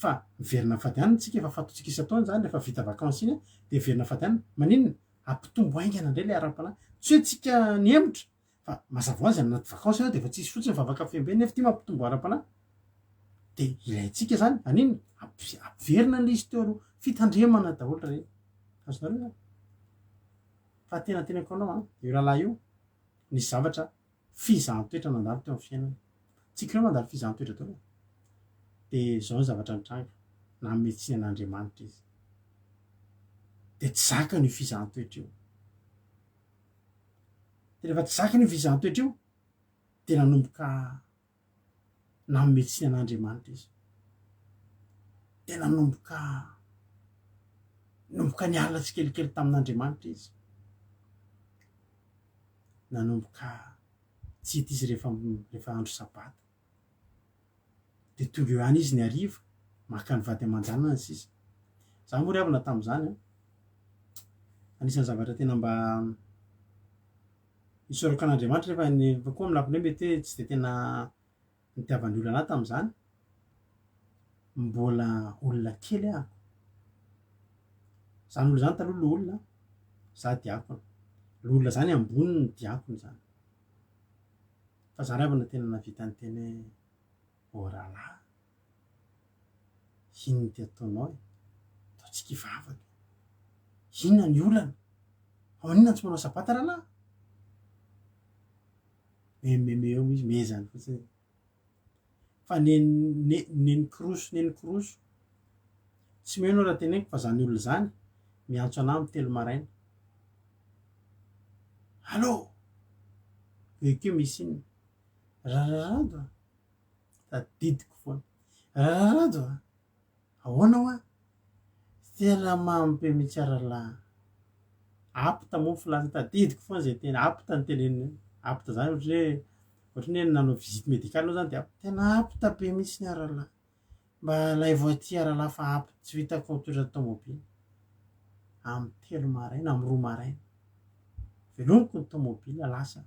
A: fa miverina fady tsika efa fatotsika isan-taona zany rehefa vita vacances iny de verina fady maninona ampitombo aingana indray le ara-panahy tsy hoe tsika niemotra fa mazava ho azy anaty vacances de efa tsisy fotsiny vavaka fiembeny nefa ty mampitombo ara-panahy de ilayntsika zany aninona ampiverina n'le izy teo fitandremana daholo reny azonareo zany fa tena tenako anao io rahalahy io nisy zavatra fizahan-toetra nandalo teo amin'ny fiainana tsika reo mandalo fizahan-toetra teo de zao ny zavatra nitranga na metsiny an'Andriamanitra izy de tsy zaka ny fizahan-toetra io de rehefa tsy zaka ny fizahan-toetra io de nanomboka nametsiny an'Andriamanitra izy de nanomboka niala tsikelikely tamin'Andriamanitra izy nanomboka tsy hita izy rehefa andro sabata de tonga eo any izy ny ariva maka ny vady aman-janany sisa za moa ry havana tamin'izany anisan'ny zavatra tena mba nisoroko an'Andriamanitra rehefa koa milapiny hoe mety hoe tsy de tena nitiavany olona anahy tamin'izany mbola olona kely ahako zany olo zany taloha lo olona za diakona lo olona zany ambony ny diakony zany fa za ry havana tena navita ny teny hoe rahalahy inona ty ataonao ataontsika hivavaka inona ny olana ao inona tsy manao sabata rahalahy mememe eo izy mezany fotsiny fa neny koroso tsy meno raha teneniko fa zany olona zany miantso anahy amin'ny 3 maraina allô ekeo misy inona rararado tadidiko foana rararado ahoana hoa tena mampe mitsy rahalahy apta moa filaza tadidiko foana zay tena apta ny teneniny apta zany ohatry hoe nanao visite médicale zany de tena apta be mitsy ny rahalahy mba lay voiture rahalahy fa apta tsy vitako toetra tomobily amin'ny 3 maraina amin'ny 2 maraina velomiko ny tomobily lasa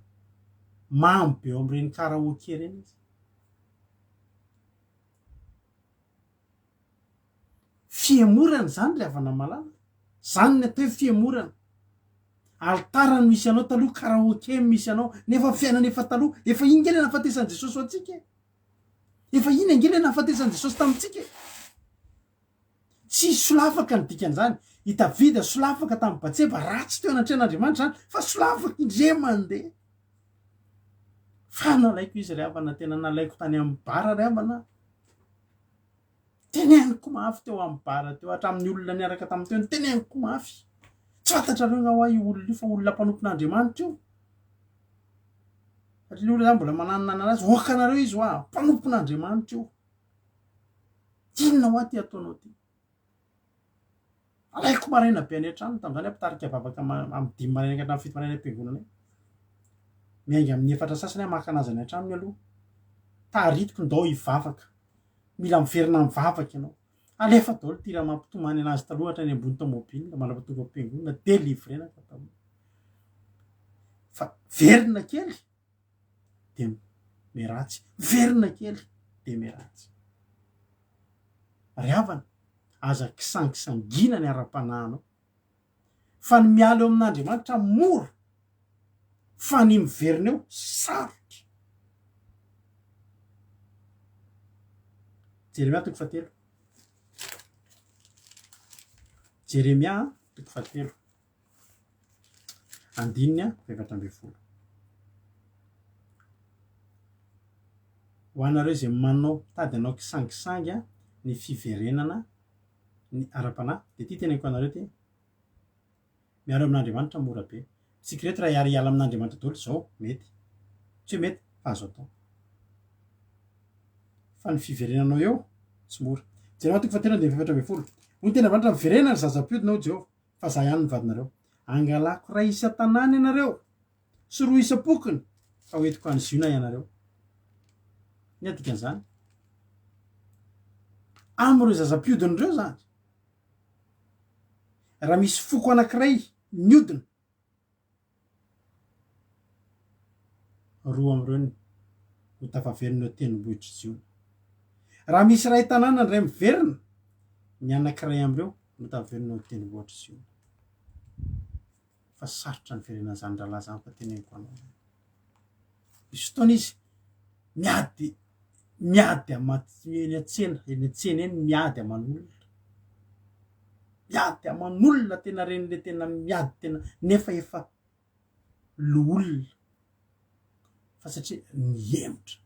A: mamy be eo amin'ireny karaoke reny izy fiemorana zany ry havana malala zany ny atao hoe fiemorana altara no misy anao taloha karaoke misy anao nefa fiainana efa taloha efa iny ngely nahafatesan'i Jesosy ho antsika efa iny angely nahafatesan'i Jesosy tamintsika tsy solafaka ny dikan'izany hitavida solafaka tamin'ny Batseba ratsy teo anatrehan'Andriamanitra zany fa solafaka indre mandeha fa nalaiko izy ry havana tena nalaiko tany amin'ny bara ry havana teneniko mafy teo amin'ny bara teo hatramin'ny olona niaraka tamin'ny teo teneniko mafy tsy fantatrareo nga hoa io olona io fa olona mpanompon'Andriamanitra io satria le olona zany mbola mananonana anazy oakanareo izy hoa mpanompon'Andriamanitra io inona hoa ty ataonao ty alaiko maraina be any an-trano tamin'izany ampitarika vavaka amin'ny 5 maraina ka hatramin'ny 7 maraina am-piangonana miainga amin'ny 4 sasany maka anazy any an-tranony aloha taritiko ndao hivavaka mila miverina mivavaka ianao alefa daholo ty raha mampitomany anazy taloha hatra ny ambony tomobily malapa tonga am-piangonana délivrena fa verina kely de meratsy verina kely de meratsy ry havana aza kisangisangina ny ara-panahinao fa ny miala eo amin'Andriamanitra mora fa ny miverina eo sarotra Jeremia 3 Jeremia 3 andininy 7 ho anareo zay manao tady anao kisangisangy ny fiverenana ny ara-panahy de ty teneniko anareo ty miaro amin'andriamanitra mora be tsika reto raha iala amin'andriamanitra daholo zao mety tsy hoe mety fa azo atao fa ny fiverenanao eo tsy mora jereo toko fa tena de fefatra amby folo hoy tena vanitra miverenany zaza-piodinao Jehova fa za ihany ny vadinareo angalako ray isa tanàny ianareo sy roa isa-pokony fa hoetiko any ziona ianareo ny adikan'izany am'ireo zaza-piodin'ireo zany raha misy foko anankiray miodina roa am'ireo ho tafaverina eo tendrombohitry jiona raha misy ray tanàna ndray miverina ny anankiray am'ireo no tafaverina eo tendrombohitry jiona fa sarotra ny verenana zany rahalahy zany fa teneniko anao misy fotoana izy miady eny atsena eny miady aman'olona tena renyle tena miady tena nefa efa lo olona fa satria niemotra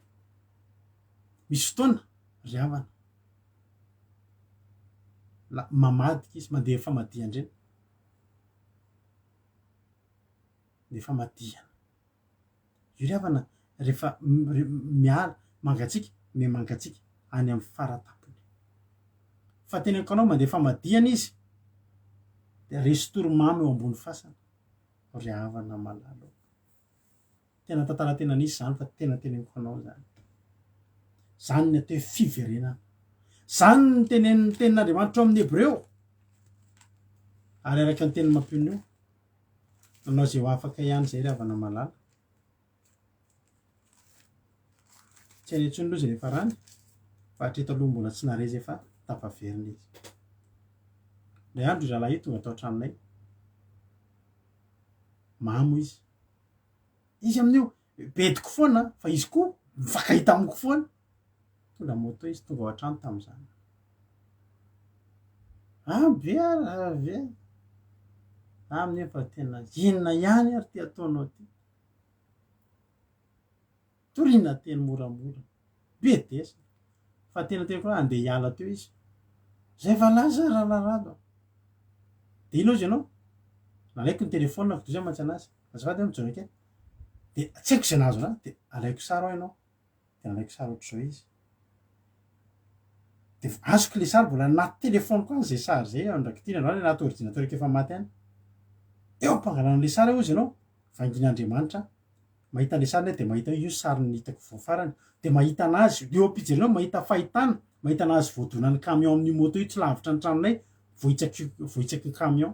A: misy fotoana ry havana la mamadika izy mandeha famadihan-dreny de famadiana io ry havana rehefa miala mangatsika me mangatsika any amin'ny faratapony fa teneniko anao mandeha famadiana izy de resy toromamy eo ambony fasana ry havana malalo tena tantara tena nisy zany fa tena teneniko anao zany ny atao hoe fiverenana zany ny tenin'Andriamanitra ao amin'ny Hebreo ary araka ny teny mampiony io nanao zay ho afaka ihany zay ry havana malala tsy hanetsony loha zay rehefa rany fa hatreto aloha mbola tsy nare zay fa tapaverina izy lay andro izalahy io tonga atao an-tranonay mamo izy amin'io bediko foana fa izy koa mifankahita amiko foana tonga moto izy tonga ao an-trano tam'izany be ave aminy fa tena inona ihany ary ty ataonao ty toriana teny moramora be desa fa tena teniko hoe andeha hiala teo izy zay valaza rahalarado de ino izy ianao nalaiko ny telefona fitoza mantsy anazy azafady mijono ake de tsy haiko zay nahazo raha de alaiko sara ao ianao de nalaiko sara ohatr'izao izy de azoko le sary mbola anaty telefoniko any zay sary zay andraky tina androany anaty ordinateur efa maty any eo ampangalana le sary eo izy ianao vangin'Andriamanitra mahita le sary de mahita io sary ny hitako voafarany de mahita anazy eo ampijerenao mahita fahitana mahita anazy voadonany camion amin'ny moto io tsy lavitra ny tranonay vohitsaky ny camion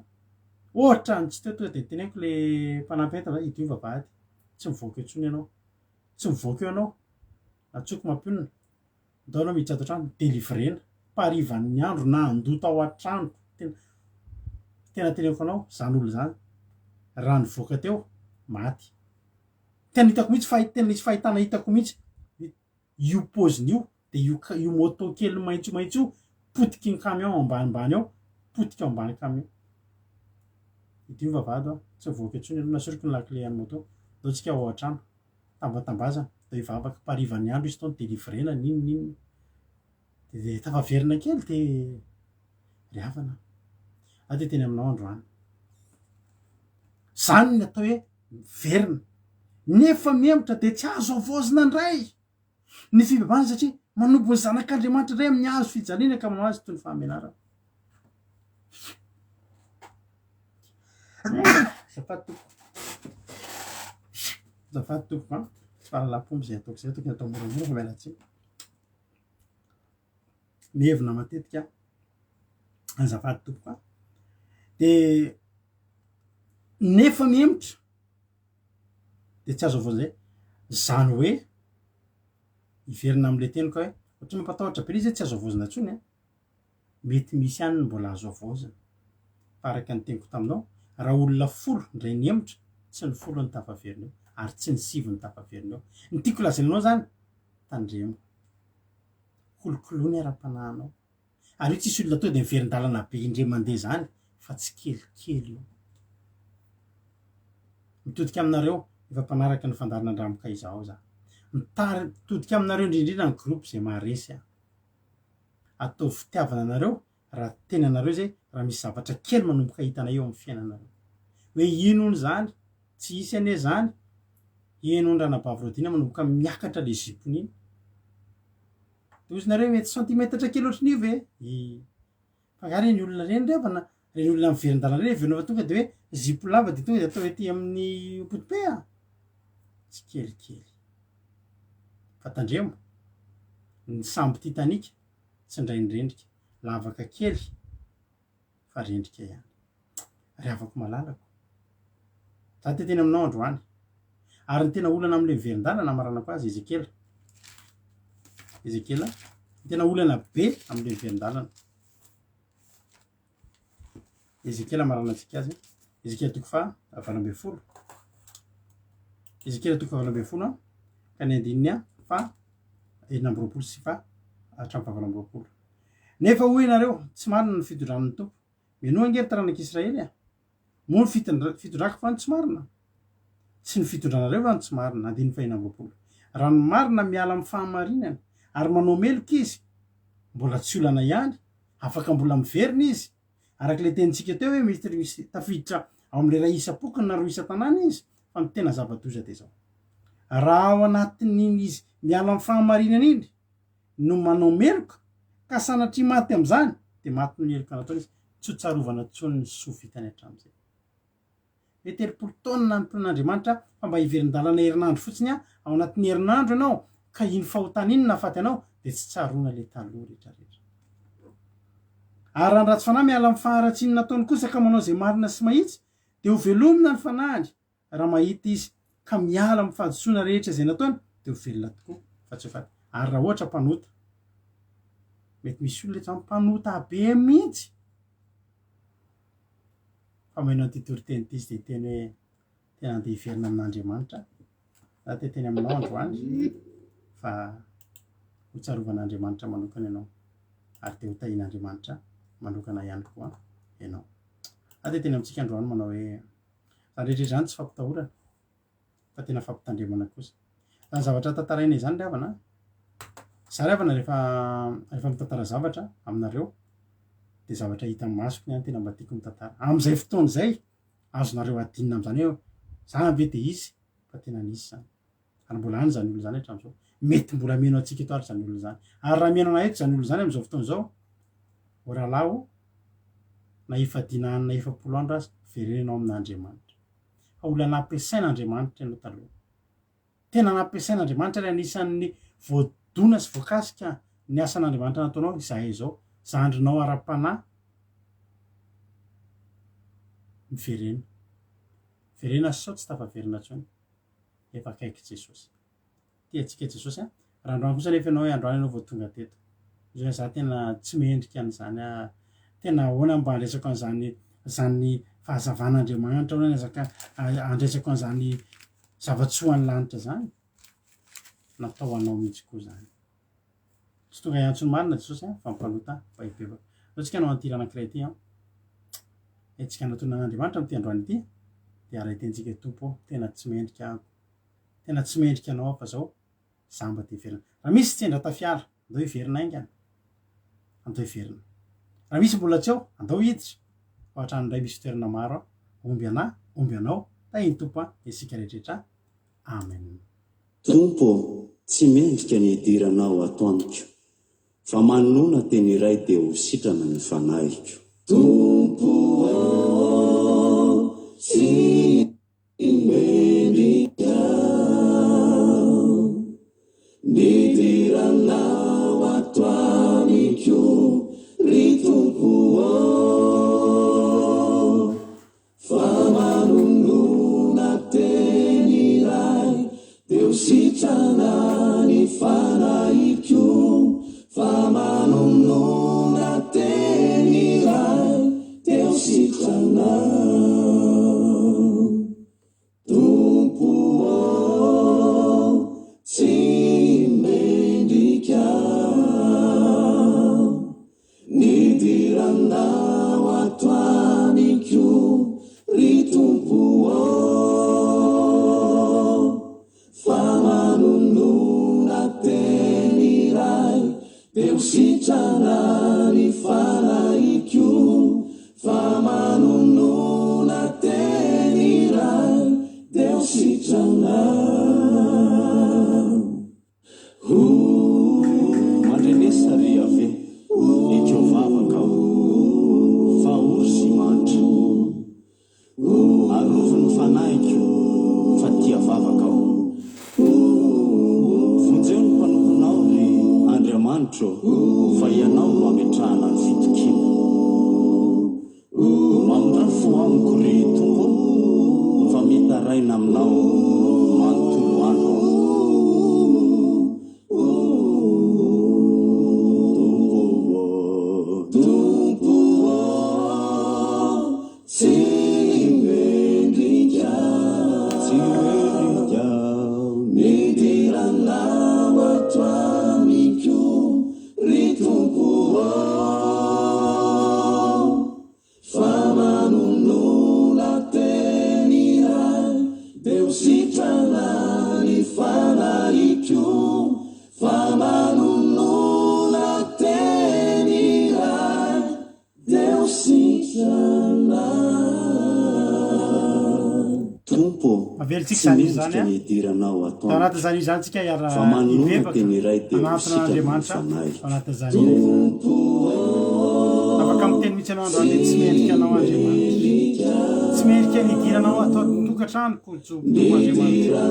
A: ohatra ny tsy teo tonga de teneniko le mpanampy enta va idiova vady tsy mivoaka eo tsony ianao tsy mivoaka eo ianao atsoko mampionina ndao anao miditsy ato an-trano delivrena parivan'ny andro na andota ao an-trano tena teneniko anao zany olo zany raha nivoaka teo maty tena hitako mihitsy tena misy fahitana hitako mihitsy io paozin'io de io moto kely maitsomaitso io potiky ny camion ambanimbany ao potika ao ambany camion idiova vady ao tsy mivoaka etsony aloha nasoriko ny lakile any moto dao tsika ao an-trano tambatambazana da ivavaka parivan'ny andro izy tao ny delivrena ninonino de tafaverina kely de ry havana ade teny aminao androany zany ny atao hoe miverina nefa miemotra de tsy azo avozina ndray ny fibebana satria manompo ny zanak'Andriamanitra ndray amin'ny hazo fijaliana ka manao azy toy ny fahamenarana zafady toko fahalalam-pomby zay ataoko zay tokony atao moramora fa mialatsiny mihevina matetika azafady tompoko de nefa miemotra de tsy azo avozina zay zany hoe iverina am'le teniko hoe ohatra mampatahotra be izy tsy azo avozina ntsony mety misy ihany ny mbola azo avozina fa araka ny teniko taminao raha olona folo ndray ny emotra tsy ny folo ny tafaverina eo ary tsy ny sivy ny tafaverina eo ny tiako lazainanao zany tandremo kolokoloany ara-panahinao ary io tsisy olona to de miverin-dalana be indre mandeha zany fa tsy kelikely io mitodika aminareo efa mpanaraka ny fandarana andramoka izao za mitodika aminareo indrindrindra ny groupe zay maharesy atao fitiavana anareo raha tena anareo zay raha misy zavatra kely manomboka hitanay eo amin'ny fiainanareo hoe inony zany tsy hisy ane zany enondranabavorodiana manomboka miakatra le zipony iny ozinareo mety centimetatra kely ohatrin'io ve fangary ny olona reny revana reny olona miverin-dalana reny verina fa tonga de hoe zipo lava de tonga de atao ety amin'ny potipea tsy kelikely fatandremo ny sambo titanika tsy ndraindrendrika lavaka kely fa rendrika ihany ry avako malalako za te teny aminao androany ary ny tena olana am'le miverin-dalana maranako azy ezekela tena olana be am'le miverin-dalana ezekela maranatsika azy ezekela toko fa valambe folo ezekela toko fa valambe folo ka ny andininy fa enambiroapolo sy fa hatramy fa valambiroapolo nefa hoy nareo tsy marina ny fitondran'ny tompo menoa angery taranak'Israely moa ny fitondrako fa ny tsy marina tsy ny fitondranareo fa ny tsy marina andiny fa enambiroapolo raha ny marina miala amin'ny fahamarinana ary manao meloka izy mbola tsy olana ihany afaka mbola miverina izy arak'le tenitsika teo hoe misy tafiditra ao am'le ray isa-pokony na ro isa-tanàna izy fa ny tena zava-doza de zao raha ao anatin'iny izy miala amin'ny fahamarinana iny no manao meloka ka sanatria maty am'izany de maty no meloka nataony izy tsy ho tsarovana tsony ny soa vitany hatram'izay hoe telopolo taona nampon'Andriamanitra fa mba hiverin-dalana herinandro fotsiny ao anatin'ny herinandro ianao ka iny fahotana iny nafaty anao de tsy tsarona le taloha rehetrarehetra ary raha ratsy fanahy miala amin'ny faharatsiny nataony kosa ka manao zay marina sy mahitsy de ho velomina ny fanahany raha mahita izy ka miala amin'ny fahadisoana rehetra zay nataony de ho velona tokoa fa tsy faty ary raha ohatra mpanota mety misy olona etsy mpanota be mihitsy fa maino antytoriteny ty izy de teny hoe tena andeha hiverina amin'Andriamanitra za te teny aminao androany fa ho tsarovan'Andriamanitra manokana ianao ary te ho tahin'Andriamanitra manokana ihany koa ianao za te teny amintsika androany manao hoe zany rehetra zany tsy fampitahorana fa tena fampitandremana kosa zany zavatra tantaraina izany ry havana za ry havana rehefa mitantara zavatra aminareo de zavatra hita amin'ny masoko ihany tena mba tiako mitantara am'izay fotoana zay azonareo adinina am'izany hoe za ve de izy fa tena nisy zany ary mbola any zany olo zany hatram'izao mety mbola meno atsika eto ary zany olo zany ary raha meno ana eto zany olo zany am'izao fotoana zao oralaho na ifadinahany na efapolo andro azy verenenao amin'Andriamanitra fa olona nampiasain'Andriamanitra ianao taloha tena nampiasain'Andriamanitra ary anisan'ny voadona sy voakasika ny asan'Andriamanitra nataonao izahay zao zandrinao ara-panahy verena sao tsy tafaverina tsony efa akaiky Jesosy tiatsika Jesosy raha androany kosa nefa ianao hoe androany ianao vao tonga teto zay za tena tsy mendrika an'izany tena ahoana mba andresako an'zany fahazavan'Andriamanitra hoe nazaka andresako an'izany zavatsoan'ny lanitra zany natao anao mihitsy koa zany tsy tonga iantsony marina Jesosy fa mpanota fa hibebaka zao tsika anao an'ity anankiray ty etsika anatonan'Andriamanitra am'ty androany ity de araitentsika tompo tena tsy mendrika tena tsy mendrika anao fa zao za mba te hiverina raha misy tsendra tafiara andao hiverina aingana andao hiverina raha misy mbola tsy ao andao hiditra ohatranyndray misy toerana maro omby anao tahiny tompo isika rehetrarehetra amen
C: tompo tsy mendrika ny idiranao atoaniko fa manona teny iray de ho sitrana ny fanahiko tompo tsy mendrika nidiranao atoaniko ry tompo fa manonona teny iray de ho sitrana ny fanahiko fa manonona teny iray de ho sitrana mandrenesa ry ave ekeo vavakao fa ory sy mantra aroviny fanaiko fa tia vavakao vonjeo ny mpanomponao ry Andriamanitro fa ianao no ametrahana ny fitokina mamindray fo amiko ry tompo fa mitaraina aminao manontolo andro
A: idiranao atao anatin'izany izany tsika
C: fa manona teny iray
A: anatin'Andriamanitra anatin'izany afaka miteny mihitsy anao androany tsy mendrika anao Andriamanitra tsy mendrika nidiranao atao tokantrano kojobotomo Andriamanitra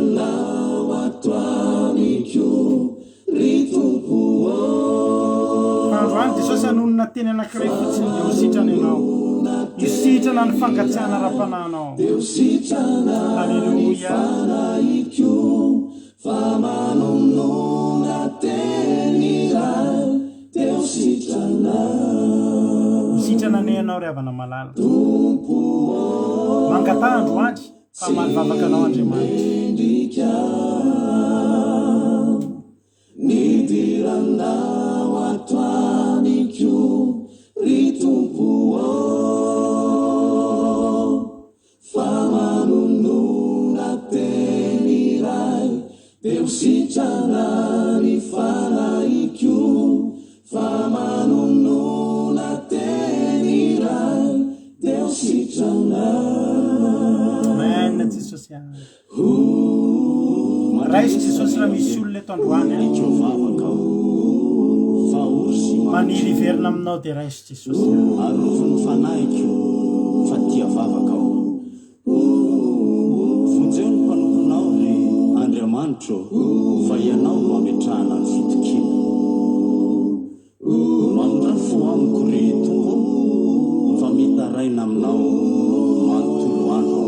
A: androany Jesosy anonona teny anankiray fotsiny dia ho sitrana ianao isitrana ny fangatsiahana ra-pananao Alleluia isitrana ne anao ry havana malala mangata androany fa malivavaka anao Andriamanitra nidiranao atoaniko ry tompo famanonona teny iray deo sitrana ny fanaiko famanonona teny iray deo sitrana amen Jesosy raisy Jesosy raha misy olona eto androany maniry iverina aminao dia raisy Jesosy aroviny fanaiko fa tia vavakao vonjeo ny mpanomponao ry Andriamanitro fa ianao no ametrahana ny fitokina manondray fo amiko ry tompo fa mitaraina aminao manontolo andro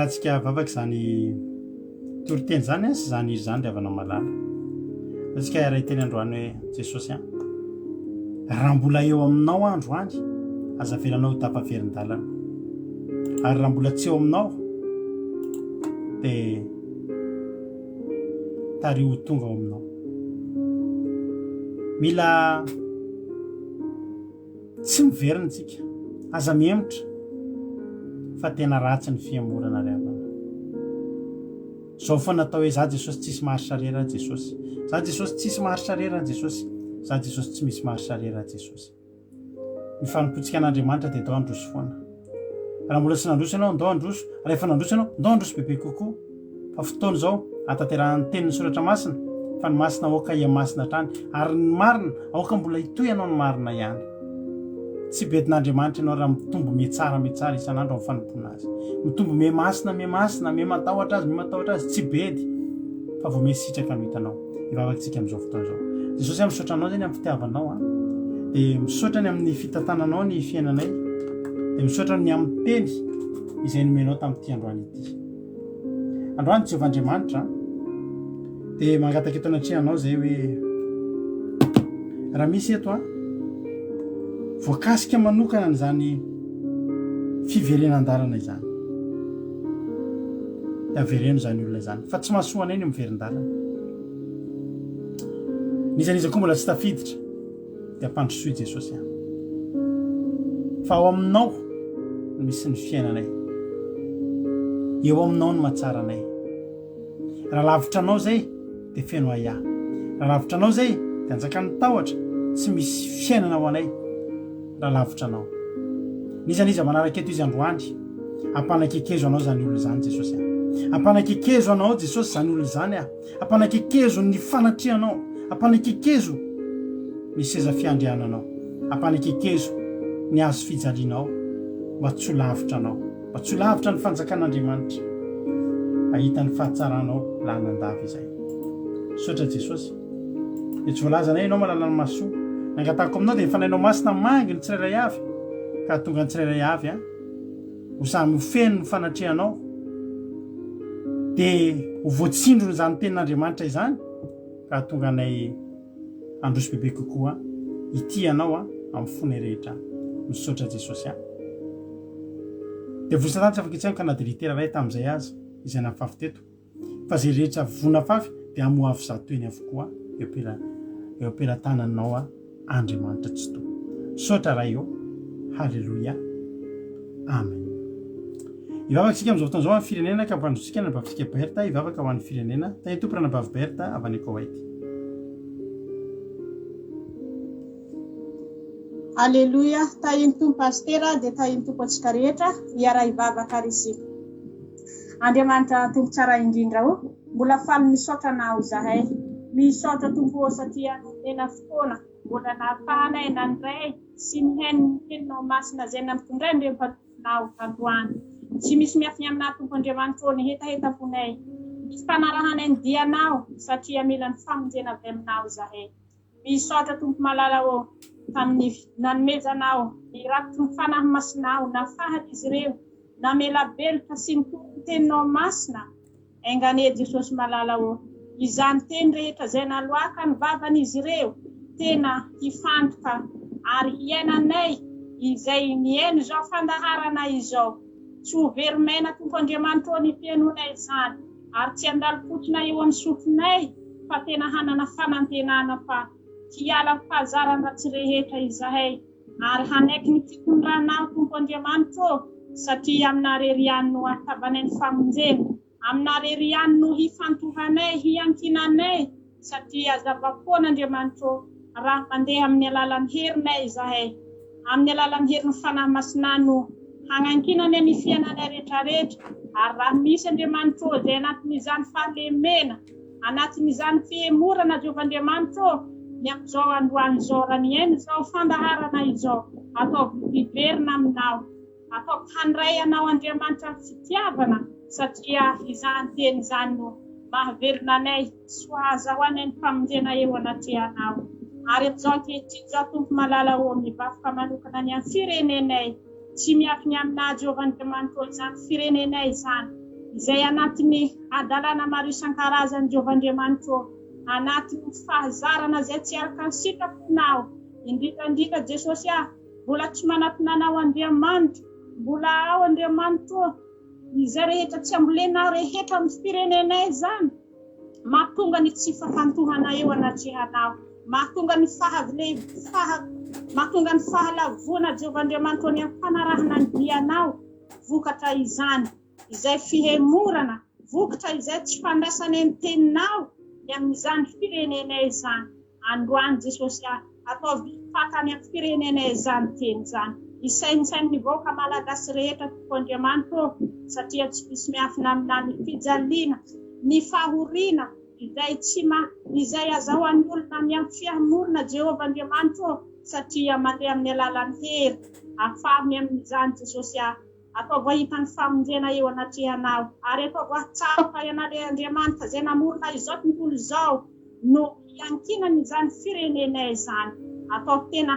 A: rahantsika vavaka zany toriteny zany sy zany izy zany ry havana malala atsika raha teny androany hoe Jesosy raha mbola eo aminao androany aza velanao ho tapaverin-dalana ary raha mbola tsy eo aminao dia tary ho tonga ao aminao mila tsy miverina tsika aza miemotra fa tena ratsy ny fiamorana ry havana zao fa natao hoe za Jesosy tsisy maharisarera Jesosy za Jesosy tsisy maharisarera Jesosy za Jesosy tsy misy maharisarera Jesosy ny fanompotsika an'Andriamanitra dia ndao androso foana raha mbola tsy nandroso ianao ndao androso rehefa nandroso ianao ndao androso bebe kokoa fa fotoana zao atanterahany tenin'ny soratra masina fa ny masina aoka ia masina trany ary ny marina aoka mbola hitoy ianao ny marina ihany tsy bedin'Andriamanitra ianao raha mitombo metsara isan'andro amin'ny fanompona azy mitombo me masina me matahotra azy tsy bedy fa vao me sitraka no hitanao ivavakantsika amin'izao fotoana zao Jesosy misaotra anao zany amin'ny fitiavanao dia misaotra ny amin'ny fitantananao ny fiainanay dia misaotra ny amin'ny teny izay nomenao tamin'ity androany ity. Androany Jehovah-Andriamanitra dia mangataka eto anatrehanao zay hoe raha misy eto voakasika manokana n'izany fiverenan-dalana izany avereno zany olona izany fa tsy mahasoana eny miverin-dalana. Nizaniza koa mbola tsy tafiditra dia ampandrosoy Jesosy any fa ao aminao no misy ny fiainanay, eo aminao no mahatsara anay. Raha lavitra anao zay dia feno ahiahy, raha lavitra anao zay dia anjakany tahotra tsy misy fiainana ho anay. Raha lavitra anao nizaniza manaraka eto izy androany ampanakekezo anao zany olona zany Jesosy ampanakekezo anao Jesosy zany olona zany ampanakekezo ny fanatrehanao, ampanakekezo ny seza fiandriananao, ampanakekezo ny azo fijalianao mba tsy ho lavitra anao, mba tsy ho lavitra ny fanjakan'Andriamanitra, ahita ny fahatsaranao lanan-davy izay. Sotra Jesosy tsy voalaza anay ianao mahalala ny masoa, nangatako aminao dia fanainao masina mangy ny tsirairay avy ka tonga ny tsirairay avy ho samy ho feno ny fanatrehanao dia ho voatsindro n'izany tenin'Andriamanitra izany ka tonga anay androso bebe kokoa ity anao amin'ny fony rehetra. Misaotra Jesosy dia vosa tany tsy afaka itsaiko ka na dilitera ray tamin'izay azy izay nafafy teto fa zay rehetra vonafafy dia amoavy zatoeny avokoa eo am-pelantananao Andriamanitra tsy to. Misaotra raha eo. Halleluia. Amen. Ivavaka isika amin'izao fotoana izao amin'ny firenena ka mpandrotsika na Baptiste Berta ivavaka ho an'ny firenena tany tomporana Bavy Berta avy any Koweït.
E: Alleluia. Tahiny tompo pastera dia tahiny tompo antsika rehetra hiara ivavaka ary isika. Andriamanitra tompo tsara indrindra mbola faly misaotra anao zahay, misaotra tompo satria tena fotoana mbola nahafahanay nandray sy ny heninao masina zay nampitondray ndre mpatonao androany. Tsy misy miafiny aminao tompo Andriamanitra ny hetahetafonay, misy fanarahanay ny dianao satria mila ny famonjena avy aminao zahay. Misaotra tompo malala tamin'ny nanomezanao nirakitry ny fanahy masinao nafahany izy ireo namela belotra sy ny teninao masina engane Jesosy malala izany teny rehetra zay naloaka ny vavan'izy ireo tena hifantoka ary hiainanay izay niaino izao fandaharana izao. Tsy ho verimena tompo Andriamanitra ny fiainonay izany ary tsy andalo-potsina eo amin'ny sofinay fa tena hanana fanantenana fa hiala fahazarana tsy rehetra izahay ary hanaiky ny fitondranao tompo Andriamanitra satria aminareo ihany no atavanay ny famonjena, aminareo ihany no hifantohanay hiankinanay satria zava-poana Andriamanitra raha mandeha amin'ny alalan'ny herinay izahay, amin'ny alalan'ny herin'ny fanahy masina no hanankinanay ny fiainanay rehetrarehetra ary raha misy Andriamanitra izay anatin'izany fahalemena anatin'izany fiemorana Jehovah-Andriamanitra ny amin'izao androany izao raha niaino izao fandaharana izao ataovy hiverina aminao, ataovy handray anao Andriamanitra ny fitiavana satria izany teny izany no mahaverina anay sy ho azahoanay ny famonjena eo anatrehanao. Ary amin'izao ankehitriny izao tompo malala mivafoka manokana ny amin'ny firenenay tsy miafiny aminao Jehovah-Andriamanitra izany firenenay izany izay anatin'ny adalana maro isan-karazany Jehovah-Andriamanitra anatin'ny fahazarana zay tsy araka ny sitraponao indrindra Jesosy mbola tsy manatonanao Andriamanitra, mbola ao Andriamanitra izay rehetra tsy ambolenao rehetra amin'ny firenenay izany mahatonga ny tsy fafantohana eo anatrehanao, mahatonga ny mahatonga ny fahalavona Jehovah-Andriamanitra ny ampanarahana ny dianao vokatra izany izay fihemorana, vokatra izay tsy fandraisana ny teninao ny amin'izany firenenay izany. Androany Jesosy ataovy fakany amin'ny firenenay izany teny izany isainsainy ny vahoaka malagasy rehetra tompo Andriamanitra satria tsy misy miafina aminao ny fijaliana, ny fahoriana izay azahoan'ny olona ny amin'ny fiamorona Jehovah-Andriamanitra satria mandeha amin'ny alalan'ny hery afahany amin'izany Jesosy ataovy ahita ny famonjena eo anatrehanao ary ataovy ahatsapa ianareo Andriamanitra zay namorona izao tontolo izao no hiankinana izany firenenay izany. Ataovy tena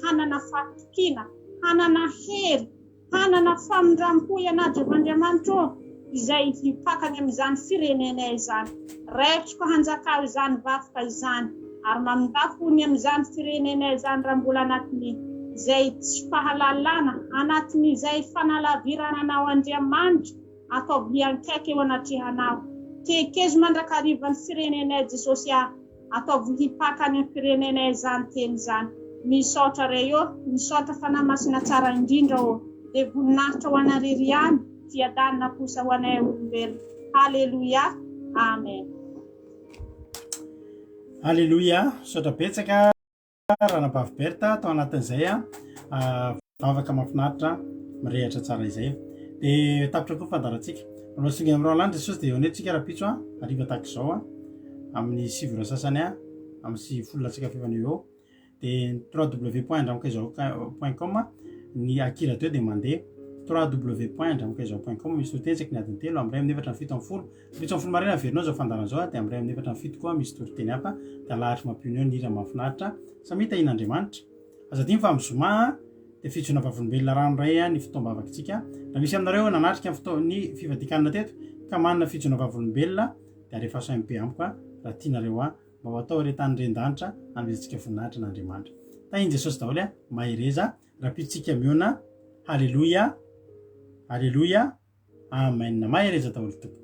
E: hanana fahatokiana, hanana hery, hanana famindrampo ianao Jehovah-Andriamanitra izay hipakany amin'izany firenenay izany. Raivotro hanjakao izany vakoka izany ary mamindafony amin'izany firenenay izany raha mbola anatiny izay tsy fahalalana, anatiny izay fanalavirananao Andriamanitra ataovy ankaiky eo anatrehanao. Kekezo mandrakarivan'ny firenenay Jesosy ataovy hipakany amin'ny firenenay izany teny izany. Misaotra reo, misaotra fanamasina tsara indrindra dia voninahitra ho anareo ihany, fiadanana kosa ho anay olombelona. Haleluia. Amen.
A: Haleluia. Misaotra betsaka Ranabavy Berta tao anatin'izay vavaka mahafinaritra mirehatra tsara izay. Dia tapitra koa fandarantsika. Aloha singa amin'irao landry Jesosy dia honetintsika raha-pitso ariva tahaka izao amin'ny 7 sasany amin'ny 10 eo. Dia www.andramokaizaho.com ny akira-teo dia mandeha www.andramokaizaho.com misy toteny ny adiny 3 amin'ny 7 marina averinao zao fandarana zao dia amin'ny 7 koa misy toriteny hafa dia lahatra mampiony eo ny hira mahafinaritra samita in'Andriamanitra. Azadiny fa mizoma dia fitsona vavolombelona ranoray ny fotoam-bavakantsika. Raha misy aminareo nanatrika ny fivadikanana teto ka manana fitsona vavolombelona dia rehefa SMP amiko raha tianareo mba ho atao retany rendanitra an'izantsika voninahitra n'Andriamanitra. Tahiny Jesosy daholo mahereza raha-pitsika miona. Haleluia. Haleluia. Amen. Mahereza daholo tompoko.